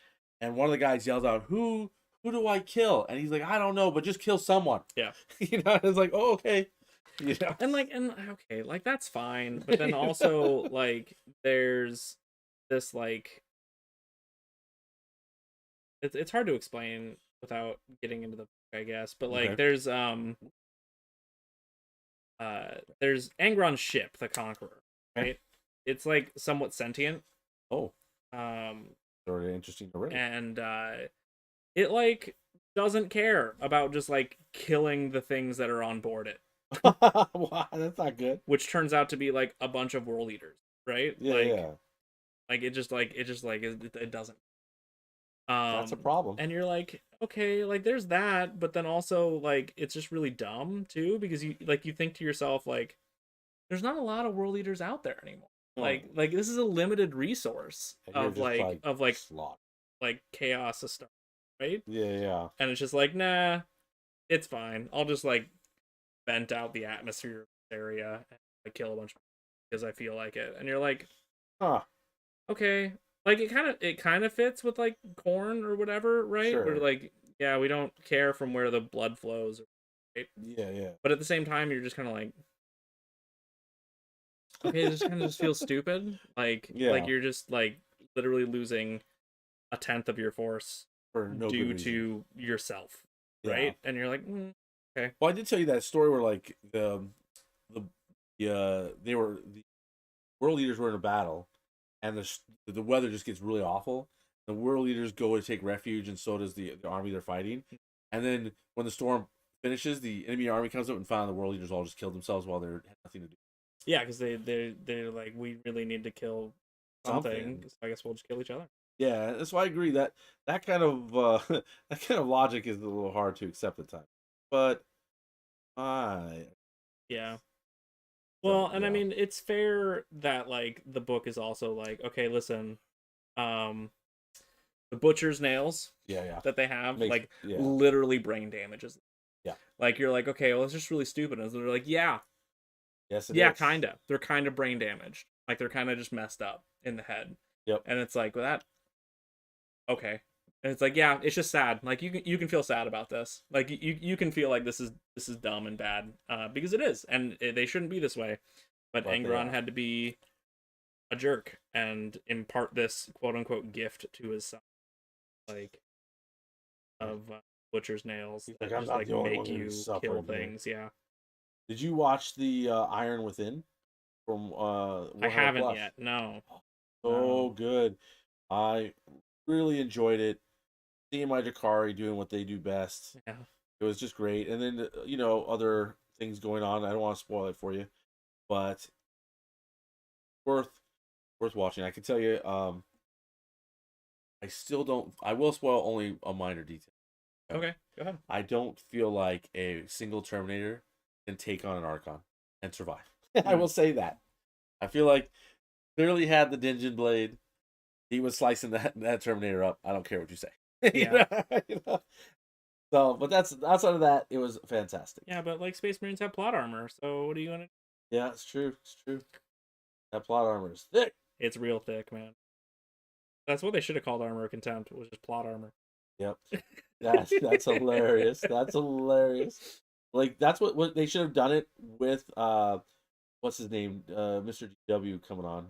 and one of the guys yells out, "Who do I kill?" And he's like, "I don't know, but just kill someone." Yeah. It's like, oh, okay. And okay, like that's fine, but then also like there's this like it's hard to explain without getting into the book, I guess, but like there's Angron's ship, the Conqueror, right? It's like somewhat sentient. Oh. Sort of interesting already. And it like doesn't care about just like killing the things that are on board it. Wow, that's not good. Which turns out to be like a bunch of world eaters, right? Yeah. Like it doesn't. That's a problem. And you're like, okay, like there's that, but then also like it's just really dumb too, because you think to yourself like, there's not a lot of world eaters out there anymore. Like this is a limited resource of like chaos and stuff, right? Yeah. And it's just like, nah, it's fine. I'll just like vent out the atmosphere of this area and like kill a bunch of people because I feel like it. And you're like, okay. Like it kind of fits with like corn or whatever, right? Sure. Where like, yeah, we don't care from where the blood flows, right? Yeah. But at the same time, you're just kind of like, okay, it just kind of just feels stupid. Like you're just like literally losing a tenth of your force due to yourself, right? And you're like, okay. Well, I did tell you that story where like the world leaders were in a battle, and the weather just gets really awful. The world leaders go to take refuge, and so does the army they're fighting. And then when the storm finishes, the enemy army comes up and finds the world leaders all just killed themselves while they had nothing to do. Yeah, because they're like, we really need to kill something. So I guess we'll just kill each other. Yeah, that's why I agree that kind of that kind of logic is a little hard to accept at times. But yeah. Well, and I mean, it's fair that like the book is also like, okay, listen, the butcher's nails, that they have, literally brain damages. Yeah. Like you're like, okay, well, it's just really stupid. And they're like, yeah. Yes, it is. Kinda. They're kind of brain damaged. Like they're kind of just messed up in the head. Yep. And it's like, well, that. Okay. And it's like, yeah, it's just sad. Like you can feel sad about this. Like you can feel like this is dumb and bad, because it is, and they shouldn't be this way. But Angron had to be a jerk and impart this quote unquote gift to his son, like of butcher's nails that just like make you kill things. Yeah. Did you watch the Iron Within from Warhammer I haven't Plus? yet. No. So good. I really enjoyed it. Seeing my Jakari doing what they do best. Yeah. It was just great. And then other things going on. I don't want to spoil it for you, but worth watching. I can tell you. I still don't. I will spoil only a minor detail. Okay, go ahead. I don't feel like a single Terminator can take on an Archon and survive. I will say that. I feel like clearly had the Dingeon Blade. He was slicing that Terminator up. I don't care what you say. Yeah. So, but that's outside of that, it was fantastic. Yeah, but like Space Marines have plot armor, so what are you gonna? Yeah, it's true. It's true. That plot armor is thick. It's real thick, man. That's what they should have called Armor of Contempt. Was just plot armor. Yep. That's hilarious. That's hilarious. Like that's what they should have done it with what's his name? Mr. GW coming on.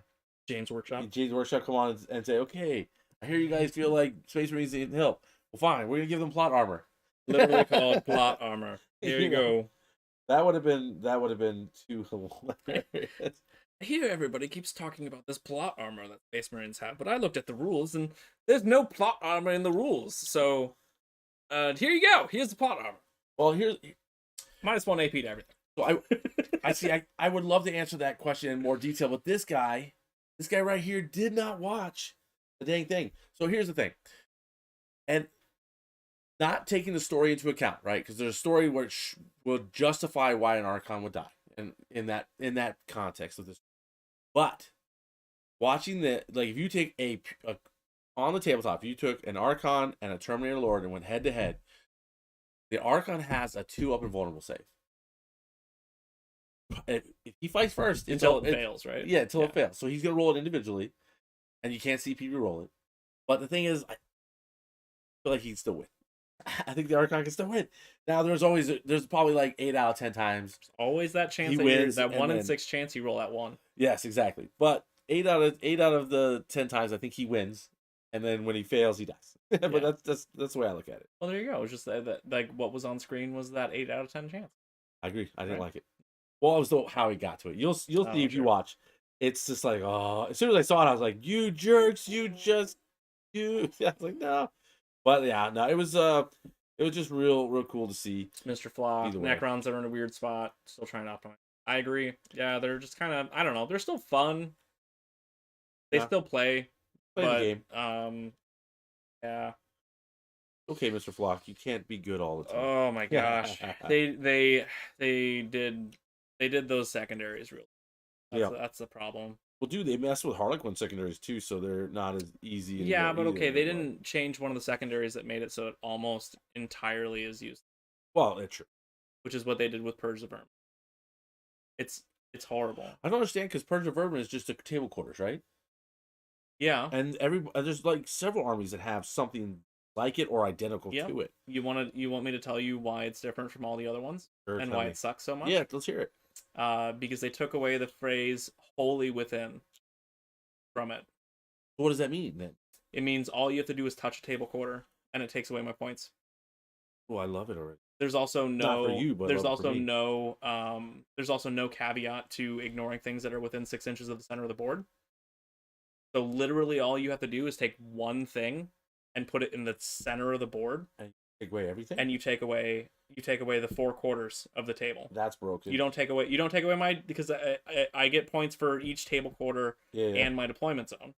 James Workshop. James Workshop come on and say, okay, I hear you guys feel like Space Marines need help. Well, fine, we're gonna give them plot armor. Literally called plot armor. Here you go. That would have been too hilarious. I hear everybody keeps talking about this plot armor that Space Marines have, but I looked at the rules and there's no plot armor in the rules. So here you go. Here's the plot armor. Well, here's -1 AP to everything. so I see. I would love to answer that question in more detail, but this guy right here did not watch the dang thing. So here's the thing, and not taking the story into account, right? Because there's a story which will justify why an Archon would die, and in that context of this. But watching if you take a on the tabletop, if you took an Archon and a Terminator Lord and went head to head, the Archon has a 2 up and vulnerable save. If he fights first until it fails, right? Yeah, until it fails. So he's gonna roll it individually, and you can't see people roll it. But the thing is, I feel like he can still win. I think the Archon can still win. Now there's probably like 8 out of 10 times. There's always that chance he that wins, that 1 in 6 chance you roll that 1. Yes, exactly. But 8 out of the 10 times, I think he wins, and then when he fails, he dies. But that's the way I look at it. Well, there you go. It was just that like what was on screen was that 8 out of 10 chance. I agree. I didn't like it. Well, it was how he got to it. You'll see if you watch. It's just like, oh, as soon as I saw it, I was like, you jerks, you. I was like, no. But yeah, no, it was just real cool to see. Mr. Flock, Necrons are in a weird spot, still trying to optimize. I agree. Yeah, they're just kind of, I don't know, they're still fun. They still play the game. Yeah. Okay, Mr. Flock, you can't be good all the time. Oh my gosh. They did those secondaries really. That's the problem. Well, dude, they mess with Harlequin secondaries too, so they're not as easy. Yeah, but okay, they didn't change one of the secondaries that made it so it almost entirely is used. Well, it's true. Which is what they did with Purge the Vermin. It's horrible. I don't understand because Purge the Vermin is just a table quarters, right? Yeah. And there's like several armies that have something like it or identical to it. You want me to tell you why it's different from all the other ones? Sure, and why it sucks so much? Yeah, let's hear it. Because they took away the phrase "wholly within" from it. What does that mean then? It means all you have to do is touch a table quarter, and it takes away my points. Oh, I love it already. There's also no. Not for you, but there's also no caveat to ignoring things that are within 6 inches of the center of the board. So literally, all you have to do is take one thing and put it in the center of the board. And take away everything. And you take away the 4 quarters of the table. That's broken. You don't take away my, because I get points for each table quarter and my deployment zone.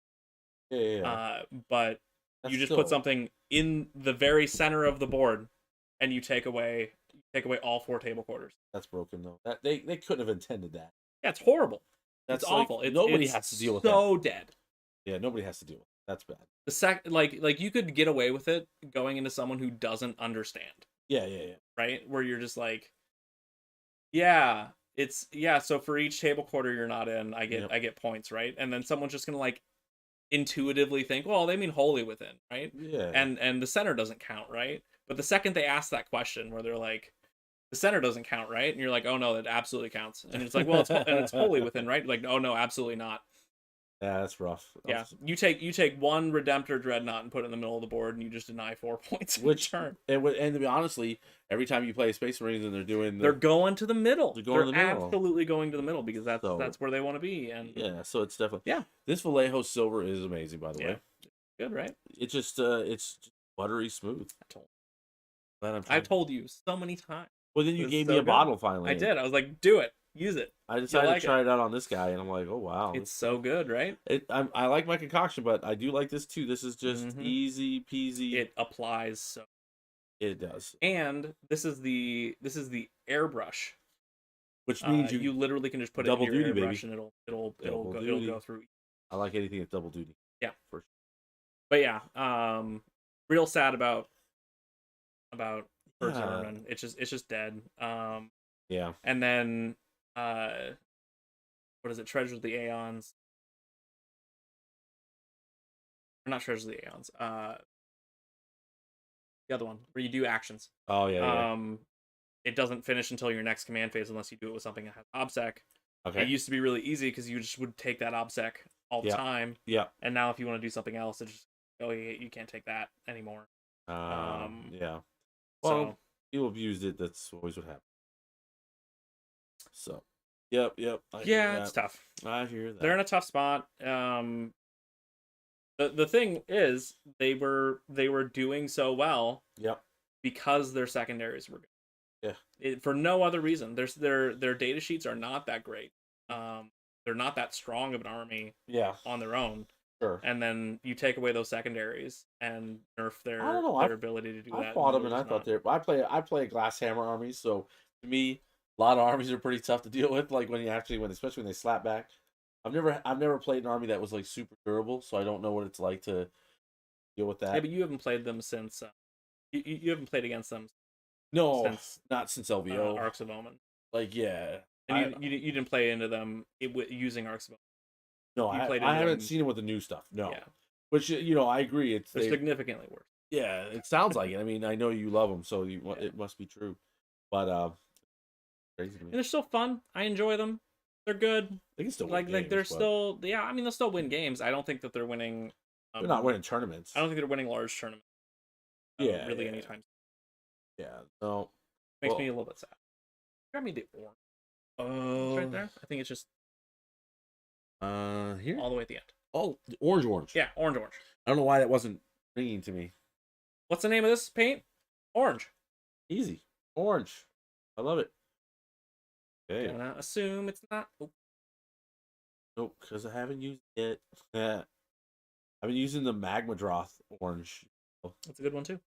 But that's you just put something in the very center of the board, and you take away all 4 table quarters. That's broken though. That they couldn't have intended that. Yeah, it's horrible. That's it's awful. Nobody has to deal with so that. Dead. Yeah, nobody has to deal with it. That's bad. Like you could get away with it going into someone who doesn't understand. Yeah. Right? Where you're just like, so for each table quarter you're not in, I get points, right? And then someone's just gonna like intuitively think, well, they mean wholly within, right? Yeah. And the center doesn't count, right? But the second they ask that question where they're like, the center doesn't count, right? And you're like, oh no, that absolutely counts. And it's like, well, it's wholly within, right? Like, oh no, absolutely not. Yeah, that's rough. Yeah, you take one Redemptor Dreadnought and put it in the middle of the board, and you just deny 4 points. Which turn? And to be honestly, every time you play Space Marines and they're going to the middle. They're absolutely going to the middle because that's where they want to be. And yeah, so it's definitely This Vallejo silver is amazing, by the way. Good, right? It's just buttery smooth. I told you so many times. Well, then you gave me a bottle finally. I did. I was like, do it. Use it. I decided to try it out on this guy, and I'm like, oh, wow. It's so good, right? I like my concoction, but I do like this, too. This is just easy peasy. It applies so. It does. And this is the airbrush. Which means you literally can just put it in your airbrush, and it'll go through. I like anything that's double duty. Yeah. For sure. But yeah, real sad about Purge Vermin. It's just dead. Yeah. And then what is it? Treasures of the Aeons. Or not Treasures of the Aeons. the other one where you do actions. Oh yeah. It doesn't finish until your next command phase unless you do it with something that has obsec. Okay. It used to be really easy because you just would take that obsec all the time. Yeah. And now if you want to do something else, it's just you can't take that anymore. Yeah. Well, So people abused it. That's always what happened. So, yep. I hear yeah, that. it's tough. I hear that. They're in a tough spot. The thing is they were doing so well. Yep. Because their secondaries were good. Yeah. For no other reason. Their data sheets are not that great. They're not that strong of an army. Yeah. On their own. Sure. And then you take away those secondaries and nerf their ability to do that. I fought them, and I thought I play a glass hammer army, so to me, a lot of armies are pretty tough to deal with. Like especially when they slap back. I've never played an army that was like super durable, so I don't know what it's like to deal with that. Yeah, but you haven't played them since you haven't played against them. No, not since LVO. Arcs of Omen. Like yeah, and you didn't play into them using Arcs of Omen. No, I haven't seen it with the new stuff. No, yeah. Which I agree. They're significantly worse. Yeah, it sounds like it. I mean, I know you love them, so it must be true. But crazy to me. And they're still fun. I enjoy them. They're good. They can still win games, they're still I mean they'll still win games. I don't think that they're winning. They're not winning tournaments. I don't think they're winning large tournaments. Really anytime. Yeah, no. Makes me a little bit sad. Grab me the orange. Oh, right there. I think it's just here all the way at the end. Oh, orange. Yeah, orange. I don't know why that wasn't ringing to me. What's the name of this paint? Orange. Easy. Orange. I love it. Okay. Gonna assume it's not. Nope, because I haven't used it. Yeah. I've been using the Magma Droth orange. That's a good one too.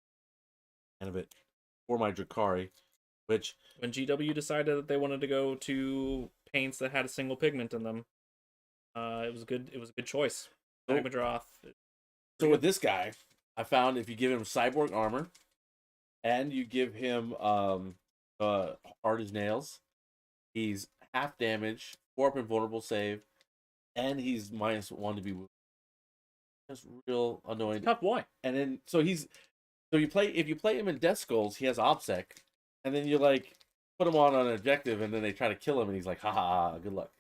Kind of it for my Drakari, which when GW decided that they wanted to go to paints that had a single pigment in them, it was good. It was a good choice. Magma Droth. So with this guy, I found if you give him cyborg armor, and you give him hard as nails, he's half damage, 4 up invulnerable save, and he's -1 to be wounded. That's real annoying. Tough boy. And then if you play him in Death Skulls, he has OBSEC, and then you like put him on an objective, and then they try to kill him, and he's like, ha ha, good luck.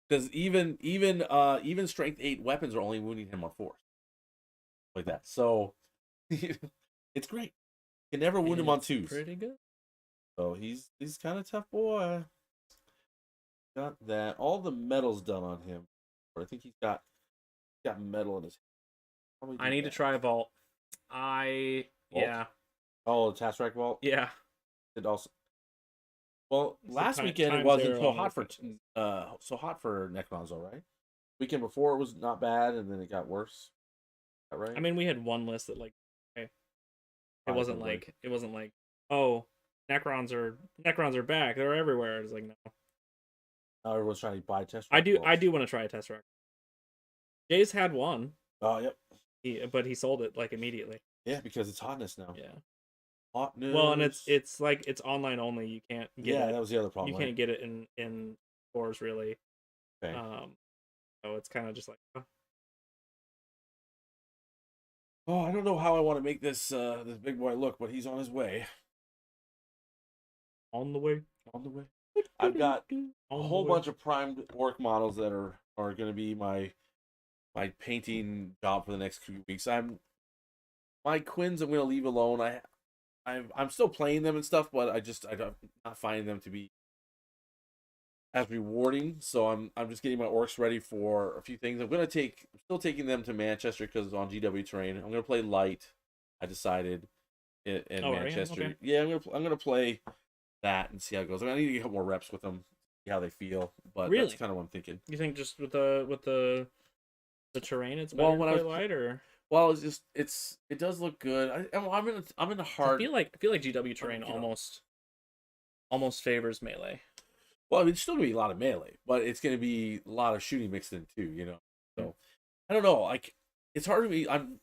Because even strength 8 weapons are only wounding him on 4, like that. So it's great. You can never wound him on 2s. Pretty good. So he's kind of tough boy. Got that. All the metal's done on him. I think he's got metal in his. I need to try Vault. Vault? Yeah. Oh, the Task Vault. Yeah. It also. Well, last weekend it wasn't so hot for Necrons, all right. Weekend before it was not bad, and then it got worse. Is that right? I mean, we had one list that it wasn't like oh, Necrons are back. They're everywhere. It's like no. Now everyone's trying to buy Test. I do want to try a Test Rack. Jay's had one. Oh yep. But he sold it like immediately. Yeah, because it's hotness now. Yeah. Hotness. Well, and it's like it's online only. You can't get it. That was the other problem. You can't get it in stores really. Okay. So it's kind of just like. Oh, I don't know how I want to make this big boy look, but he's on his way. On the way. I've got a whole bunch of primed orc models that are going to be my painting job for the next few weeks. My Quins I'm going to leave alone. I'm still playing them and stuff, but I'm not finding them to be as rewarding. So I'm just getting my orcs ready for a few things. I'm still taking them to Manchester because it's on GW terrain. I'm going to play light. I decided in Manchester. Okay. Yeah, I'm going to play that and see how it goes. I need to get more reps with them, see how they feel. But really? That's kind of what I'm thinking. You think just with the terrain, it's better to play light, or? Well, it does look good. I'm in a hard. I feel like GW terrain almost favors melee. Well, it's still gonna be a lot of melee, but it's gonna be a lot of shooting mixed in too. So I don't know. Like it's hard to me. I'm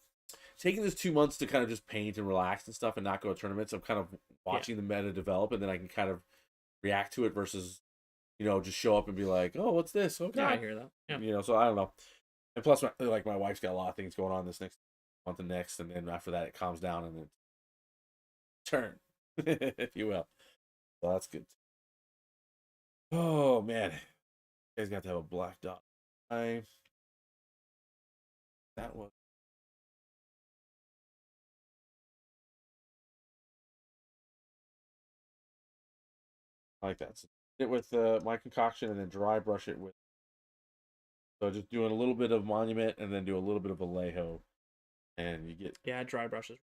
taking this 2 months to kind of just paint and relax and stuff, and not go to tournaments. I'm kind of watching the meta develop, and then I can kind of react to it versus, just show up and be like, oh, what's this? Okay, yeah, I hear that. Yeah. So I don't know. And plus, my wife's got a lot of things going on this next want the next, and then after that it calms down and then turn, if you will. So that's good. Oh man, you guys got to have a black dot. That was I like that. So it with my concoction and then dry brush it with. So just doing a little bit of monument and then do a little bit of Vallejo, and you get. Yeah, dry brushes.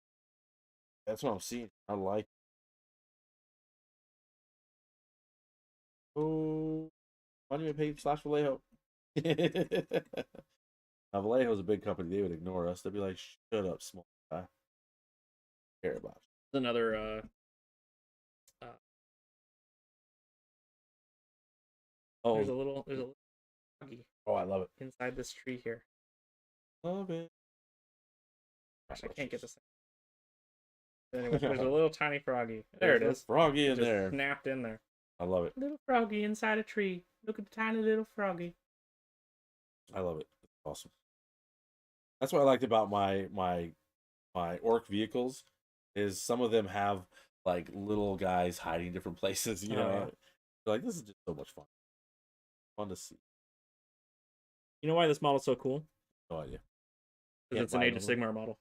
That's what I'm seeing. I like. Oh, monument page / Vallejo. Now Vallejo's a big company. They would ignore us. They'd be like, "Shut up, small guy. Care about Another uh you." there's a little froggy Oh, I love it. inside this tree here. Love it. Gosh, I can't get this. Anyway, there's a little tiny froggy. There it There's is. a froggy in Just there. snapped in there. I love it. Little froggy inside a tree. Look at the tiny little froggy. I love it. It's awesome. That's what I liked about my orc vehicles is some of them have like little guys hiding different places. You Oh, know, yeah. like this is just so much fun. Fun to see. You know why this model's so cool? No idea. Because Can't it's an buy Age of them. Sigmar model.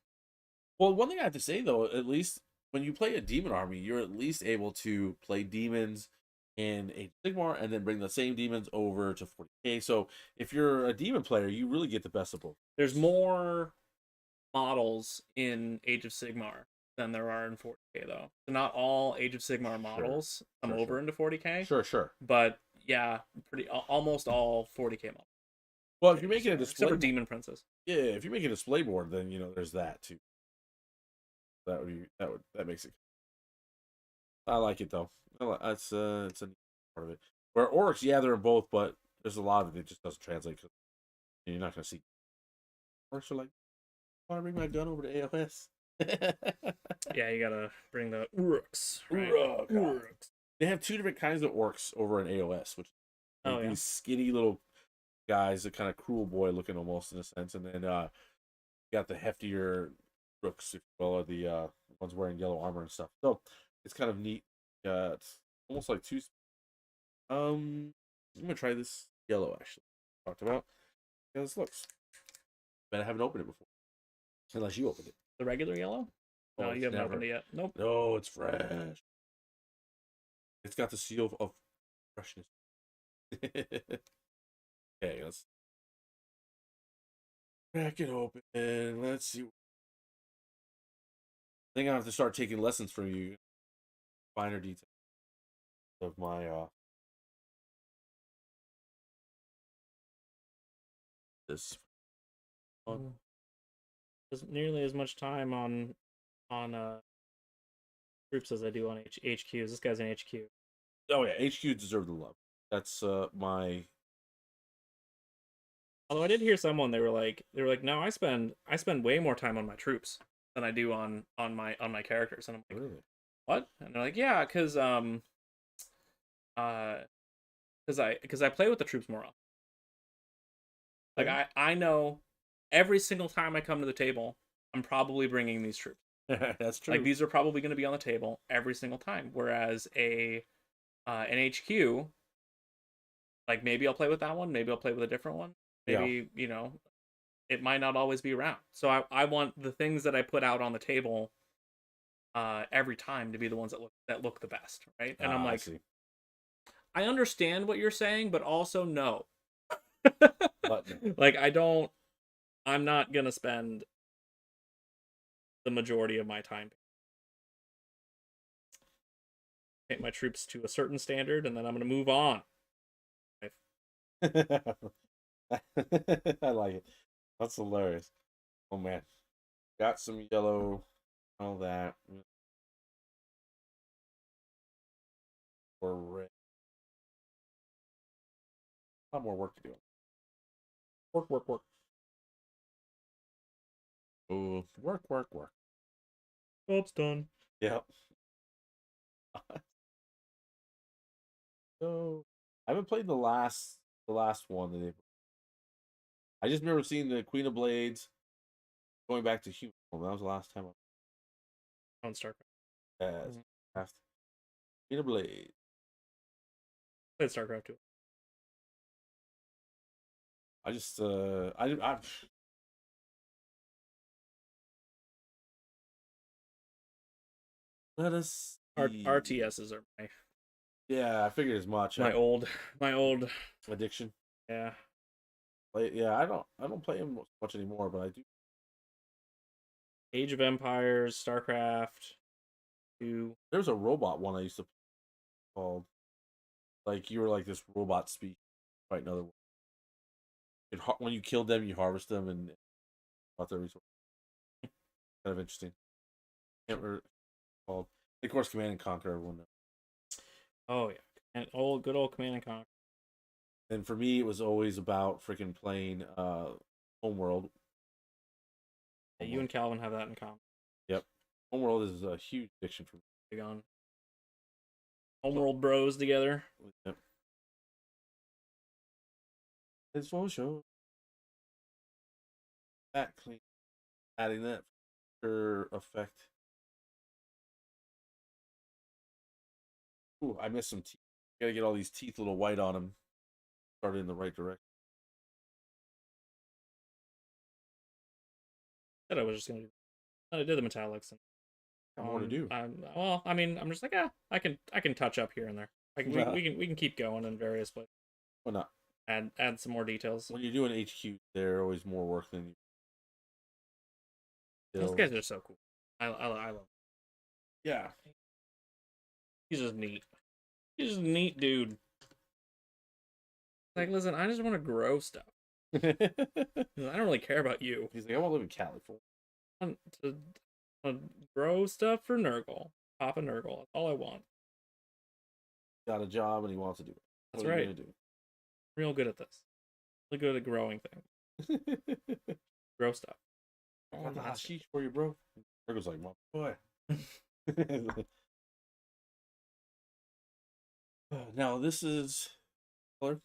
Well, one thing I have to say though, at least when you play a demon army, you're at least able to play demons in a Sigmar and then bring the same demons over to 40k. So if you're a demon player, you really get the best of both. There's more models in Age of Sigmar than there are in 40k though. So not all Age of Sigmar models come over into 40k. Sure. But yeah, almost all 40k models. Well, if you're making a Except display, for Demon Princess. yeah, if you're making a display board, then you know there's that too. That makes it. I like it though. It's it's a neat part of it. Where orcs, yeah, they're in both, but there's a lot of it that just doesn't translate because you're not gonna see. Orcs are like, I want to bring my gun over to AOS. Yeah, you gotta bring the Uruks. Right? Uruks. They have two different kinds of orcs over in AOS, which Oh, yeah. these skinny little guys, a kind of cruel boy looking almost in a sense, and then you got the heftier rooks, if you will, or the ones wearing yellow armor and stuff. So it's kind of neat. It's almost like two. I'm gonna try this yellow actually. Talked about. Yeah, this looks. But I haven't opened it before, unless you opened it. The regular yellow? No, Oh, you it's haven't never. opened it yet. Nope. No, it's fresh. It's got the seal of freshness. Okay, let's crack it open. Let's see. I think I have to start taking lessons from you. Finer details of my this. There's nearly as much time on troops as I do on HQs. This guy's an HQ. Oh yeah, HQ deserve the love. That's my. Although I did hear someone they were like no, I spend way more time on my troops than I do on my characters, and I'm like, Really? what? And they're like, yeah, because I play with the troops more often. Like I know every single time I come to the table, I'm probably bringing these troops. That's true. Like these are probably going to be on the table every single time. Whereas an HQ, like maybe I'll play with that one, maybe I'll play with a different one. Maybe, you know, it might not always be around. So I want the things that I put out on the table every time to be the ones that look the best, right? And I'm like, I understand what you're saying, but also no. Like I'm not gonna spend the majority of my time paint my troops to a certain standard, and then I'm gonna move on. I like it. That's hilarious. Oh man, got some yellow, all that, or red. A lot more work to do. Work. Oh, work. Job's done. Yep. So I haven't played the last one that they. I just remember seeing the Queen of Blades, going back to human form. That was the last time On StarCraft. I Mhm. craft. Need a blade. Played StarCraft too. I just I let us see. RTSs are Yeah, I figured as much. my old Addiction. yeah. Yeah, I don't play him much anymore, but I do. Age of Empires, StarCraft 2. There was a robot one I used to play called like you were like this robot species fight another one. When you killed them, you harvest them and got their resources. Kind of interesting. Can't remember what it's called. Of course, Command and Conquer. Everyone knows. Oh yeah. And good old Command and Conquer. And for me, it was always about freaking playing Homeworld. Yeah, you and Calvin have that in common. Yep, Homeworld is a huge addiction for me. Big on Homeworld bros together. Yep. It's for sure. That clean, adding that for effect. Ooh, I missed some teeth. Gotta get all these teeth a little white on them. Started in the right direction. Said I was just gonna do. I did the metallics. Got more to do. Well, I mean, I'm just like, I can touch up here and there. We can keep going in various places. Why not? Add some more details. When you're doing HQ, they're always more work than you. Those guys are so cool. I love him. Yeah. He's just neat. He's just a neat dude. Like, listen, I just want to grow stuff. I don't really care about you. He's like, I want to live in California. I want to grow stuff for Nurgle. Papa Nurgle. That's all I want. Got a job and he wants to do it. That's what are right. you gonna do? Real good at this. Really good at growing things. Grow stuff. I want the hashish for you, bro. Nurgle's like, boy. Now this is color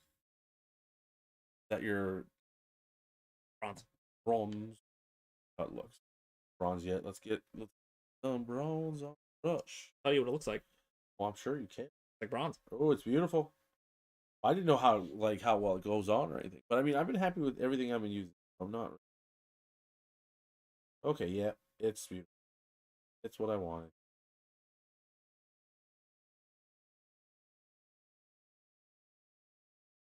that your Bronze. bronze. How it looks bronze yet? Let's get some bronze on brush. Tell you what it looks like. Well, I'm sure you can. Like bronze. Oh, it's beautiful. I didn't know how well it goes on or anything, but I mean, I've been happy with everything I've been using. I'm not. Okay, yeah, it's beautiful. It's what I wanted.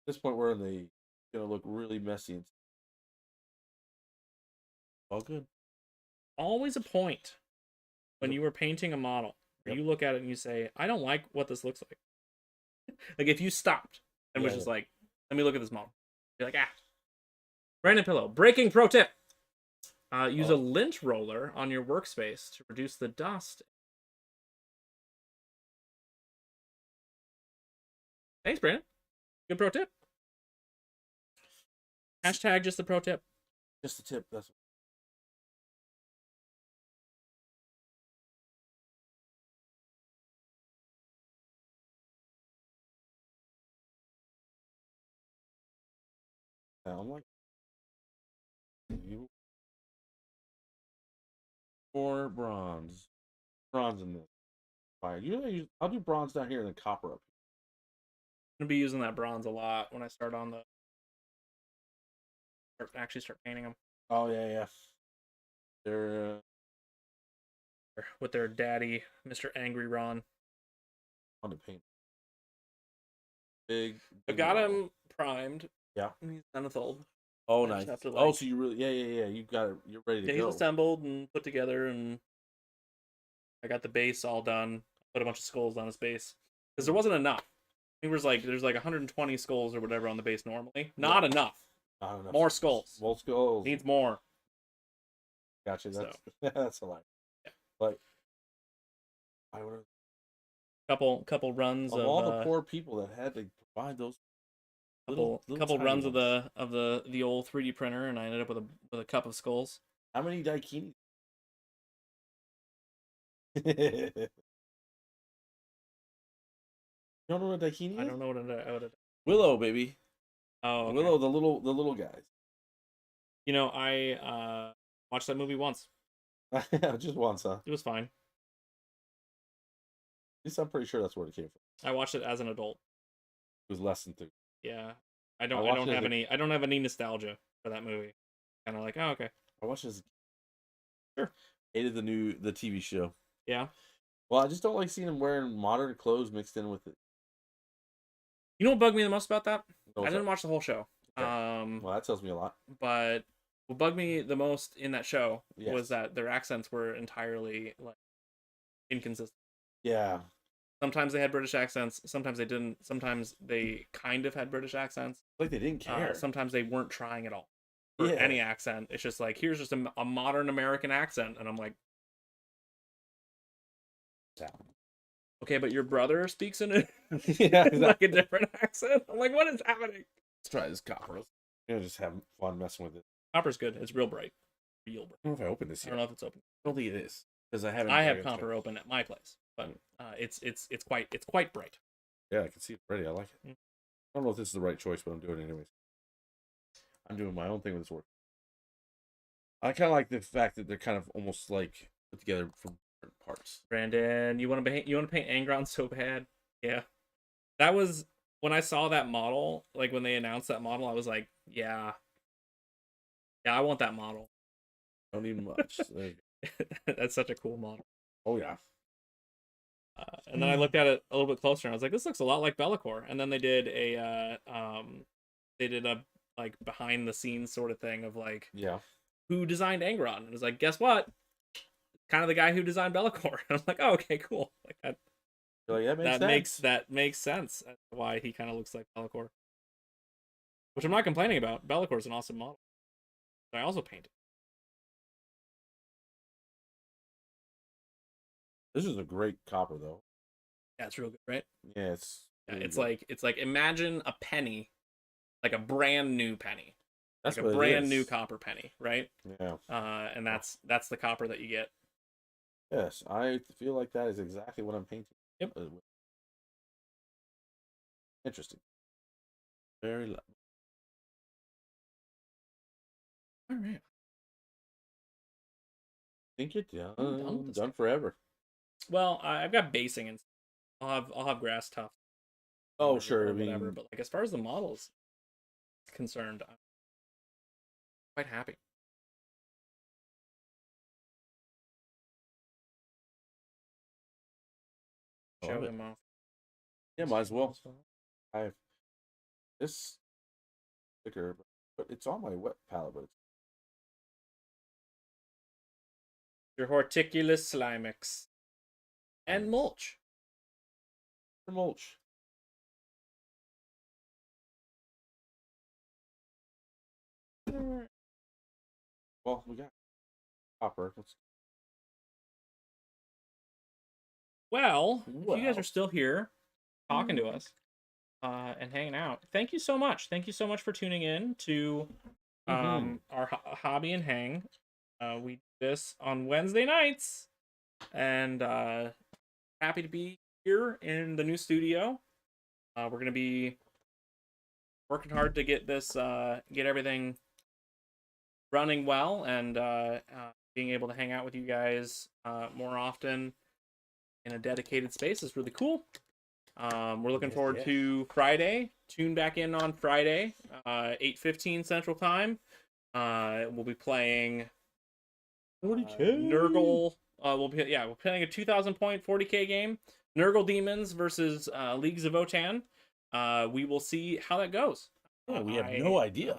At this point, we're in the gonna look really messy. And all good. Always a point when you were painting a model where you look at it and you say, I don't like what this looks like. Like if you stopped and was just like, let me look at this model. You're like, Brandon Pillow, breaking pro tip. Use a lint roller on your workspace to reduce the dust. Thanks, Brandon. Good pro tip. Hashtag just the pro tip. Just the tip. That's. I'm like, you more bronze, in this. Fine. I'll do bronze down here and then copper up. I'm gonna be using that bronze a lot when I start on the. Actually start painting them. Oh yeah. They're with their daddy, Mr. Angry Ron. on the paint. Big. I got him primed. Yeah. He's zenithal. Oh, nice. So you really, yeah. You got it. You're ready to go. He's assembled and put together, and I got the base all done. Put a bunch of skulls on his base because there wasn't enough. There's like 120 skulls or whatever on the base normally. Not enough. Not enough. More skulls. More skulls. Needs more. Gotcha. That's a lot. Yeah. But I would have couple runs of all the poor people that had to provide those. Couple runs of the old 3D printer, and I ended up with a cup of skulls. How many daikini? You don't know what a daikini is? I don't know what a Willow, baby. Oh, okay. Willow, the little guys. You know, I Watched that movie once. Just once, huh? It was fine. At least I'm pretty sure that's where it came from. I watched it as an adult. It was less than 3. Yeah. I I don't have any nostalgia for that movie. Kind of like, oh, okay. I watched this. Sure. Hated the TV show. Yeah. Well, I just don't like seeing him wearing modern clothes mixed in with it. You know what bugged me the most about that? What's I didn't that? watch the whole show. Okay. Well, that tells me a lot. But what bugged me the most in that show Yes. was that their accents were entirely like inconsistent. Yeah. Sometimes they had British accents, sometimes they didn't. Sometimes they kind of had British accents. Like they didn't care. Sometimes they weren't trying at all for Yeah. any accent. It's just like, here's just a modern American accent, and I'm like, okay, but your brother speaks in it Yeah, like a different accent. I'm like, what is happening? Let's try this copper. You know, just have fun messing with it. Copper's good. It's real bright. Real bright. I don't know if I opened this I yet. don't know if it's open. I don't think it is because I haven't. I have copper open at my place, but it's quite bright. Yeah, I can see it already. I like it. Mm. I don't know if this is the right choice, but I'm doing it anyways. I'm doing my own thing with this work. I kind of like the fact that they're kind of almost like put together from different parts. Brandon, you want to paint Angron so bad? Yeah, that was when I saw that model. Like when they announced that model, I was like, yeah, I want that model. Don't need much. That's such a cool model. Oh yeah. And then I looked at it a little bit closer, and I was like, this looks a lot like Be'lakor. And then they did a like behind the scenes sort of thing of like, Yeah. who designed Angron? And it was like, guess what? Kind of the guy who designed Be'lakor. And I'm like, oh, okay, cool. Like that. Like, That makes sense as to why he kind of looks like Be'lakor. Which I'm not complaining about. Be'lakor is an awesome model. I also painted. This is a great copper though. Yeah, it's real good, right? Yeah, It's like imagine a penny, like a brand new penny. That's like a brand new copper penny, right? Yeah. And that's the copper that you get. Yes, I feel like that is exactly what I'm painting. Yep. Interesting. Very lovely. All right. I think you're done. I'm done with this Done forever. Well, I've got basing and I'll have grass tough. Oh, sure. Or whatever. But like as far as the models concerned, I'm quite happy. Show them off. Yeah, might as well. I have this sticker, but it's on my wet palette. But Your Horticulus Slimix. And mulch. Mulch. Well, we got copper. Well, if you guys are still here talking to us and hanging out, thank you so much. Thank you so much for tuning in to our hobby and hang. We do this on Wednesday nights, and happy to be here in the new studio. We're gonna be working hard to get this, get everything running well, and being able to hang out with you guys more often in a dedicated space is really cool. We're looking forward to Friday. Tune back in on Friday, 8:15 Central Time. We'll be playing 40k. Nurgle. We're playing a 2,000 point 40k game. Nurgle Demons versus Leagues of Votan. We will see how that goes. Yeah, we have no idea.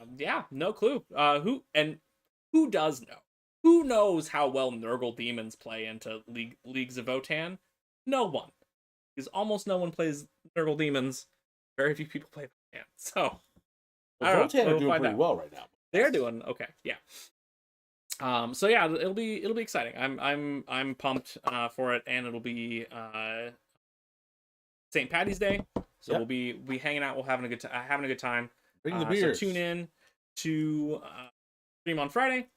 No clue. Who does know? Who knows how well Nurgle Demons play into Leagues of Votan? No one. Because almost no one plays Nurgle Demons. Very few people play Votan. So, Votan are doing pretty well right now. They're doing okay. Yeah. So yeah, it'll be exciting. I'm pumped for it, and it'll be St. Patty's Day. So we'll be hanging out. We'll having a good time. Bring the beers. So tune in to stream on Friday.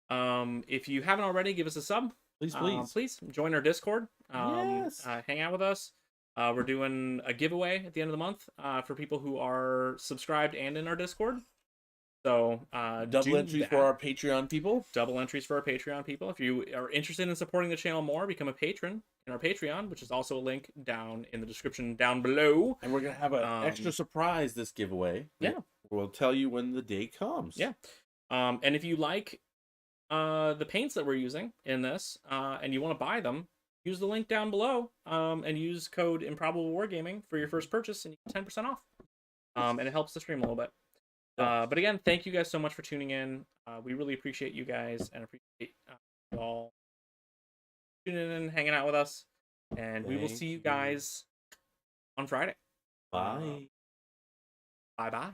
If you haven't already, give us a sub. Please join our Discord. Hang out with us. We're doing a giveaway at the end of the month for people who are subscribed and in our Discord. So Double do entries that. for our Patreon people. Double entries for our Patreon people. If you are interested in supporting the channel more, become a patron in our Patreon, which is also a link down in the description down below. And we're gonna have an extra surprise this giveaway. Yeah. We'll tell you when the day comes. Yeah. And if you like the paints that we're using in this, and you want to buy them, use the link down below, and use code Improbable Wargaming for your first purchase, and you get 10% off. And it helps the stream a little bit. But again, thank you guys so much for tuning in. We really appreciate you guys and appreciate you all tuning in and hanging out with us. And we will see you guys on Friday. Bye. Bye-bye.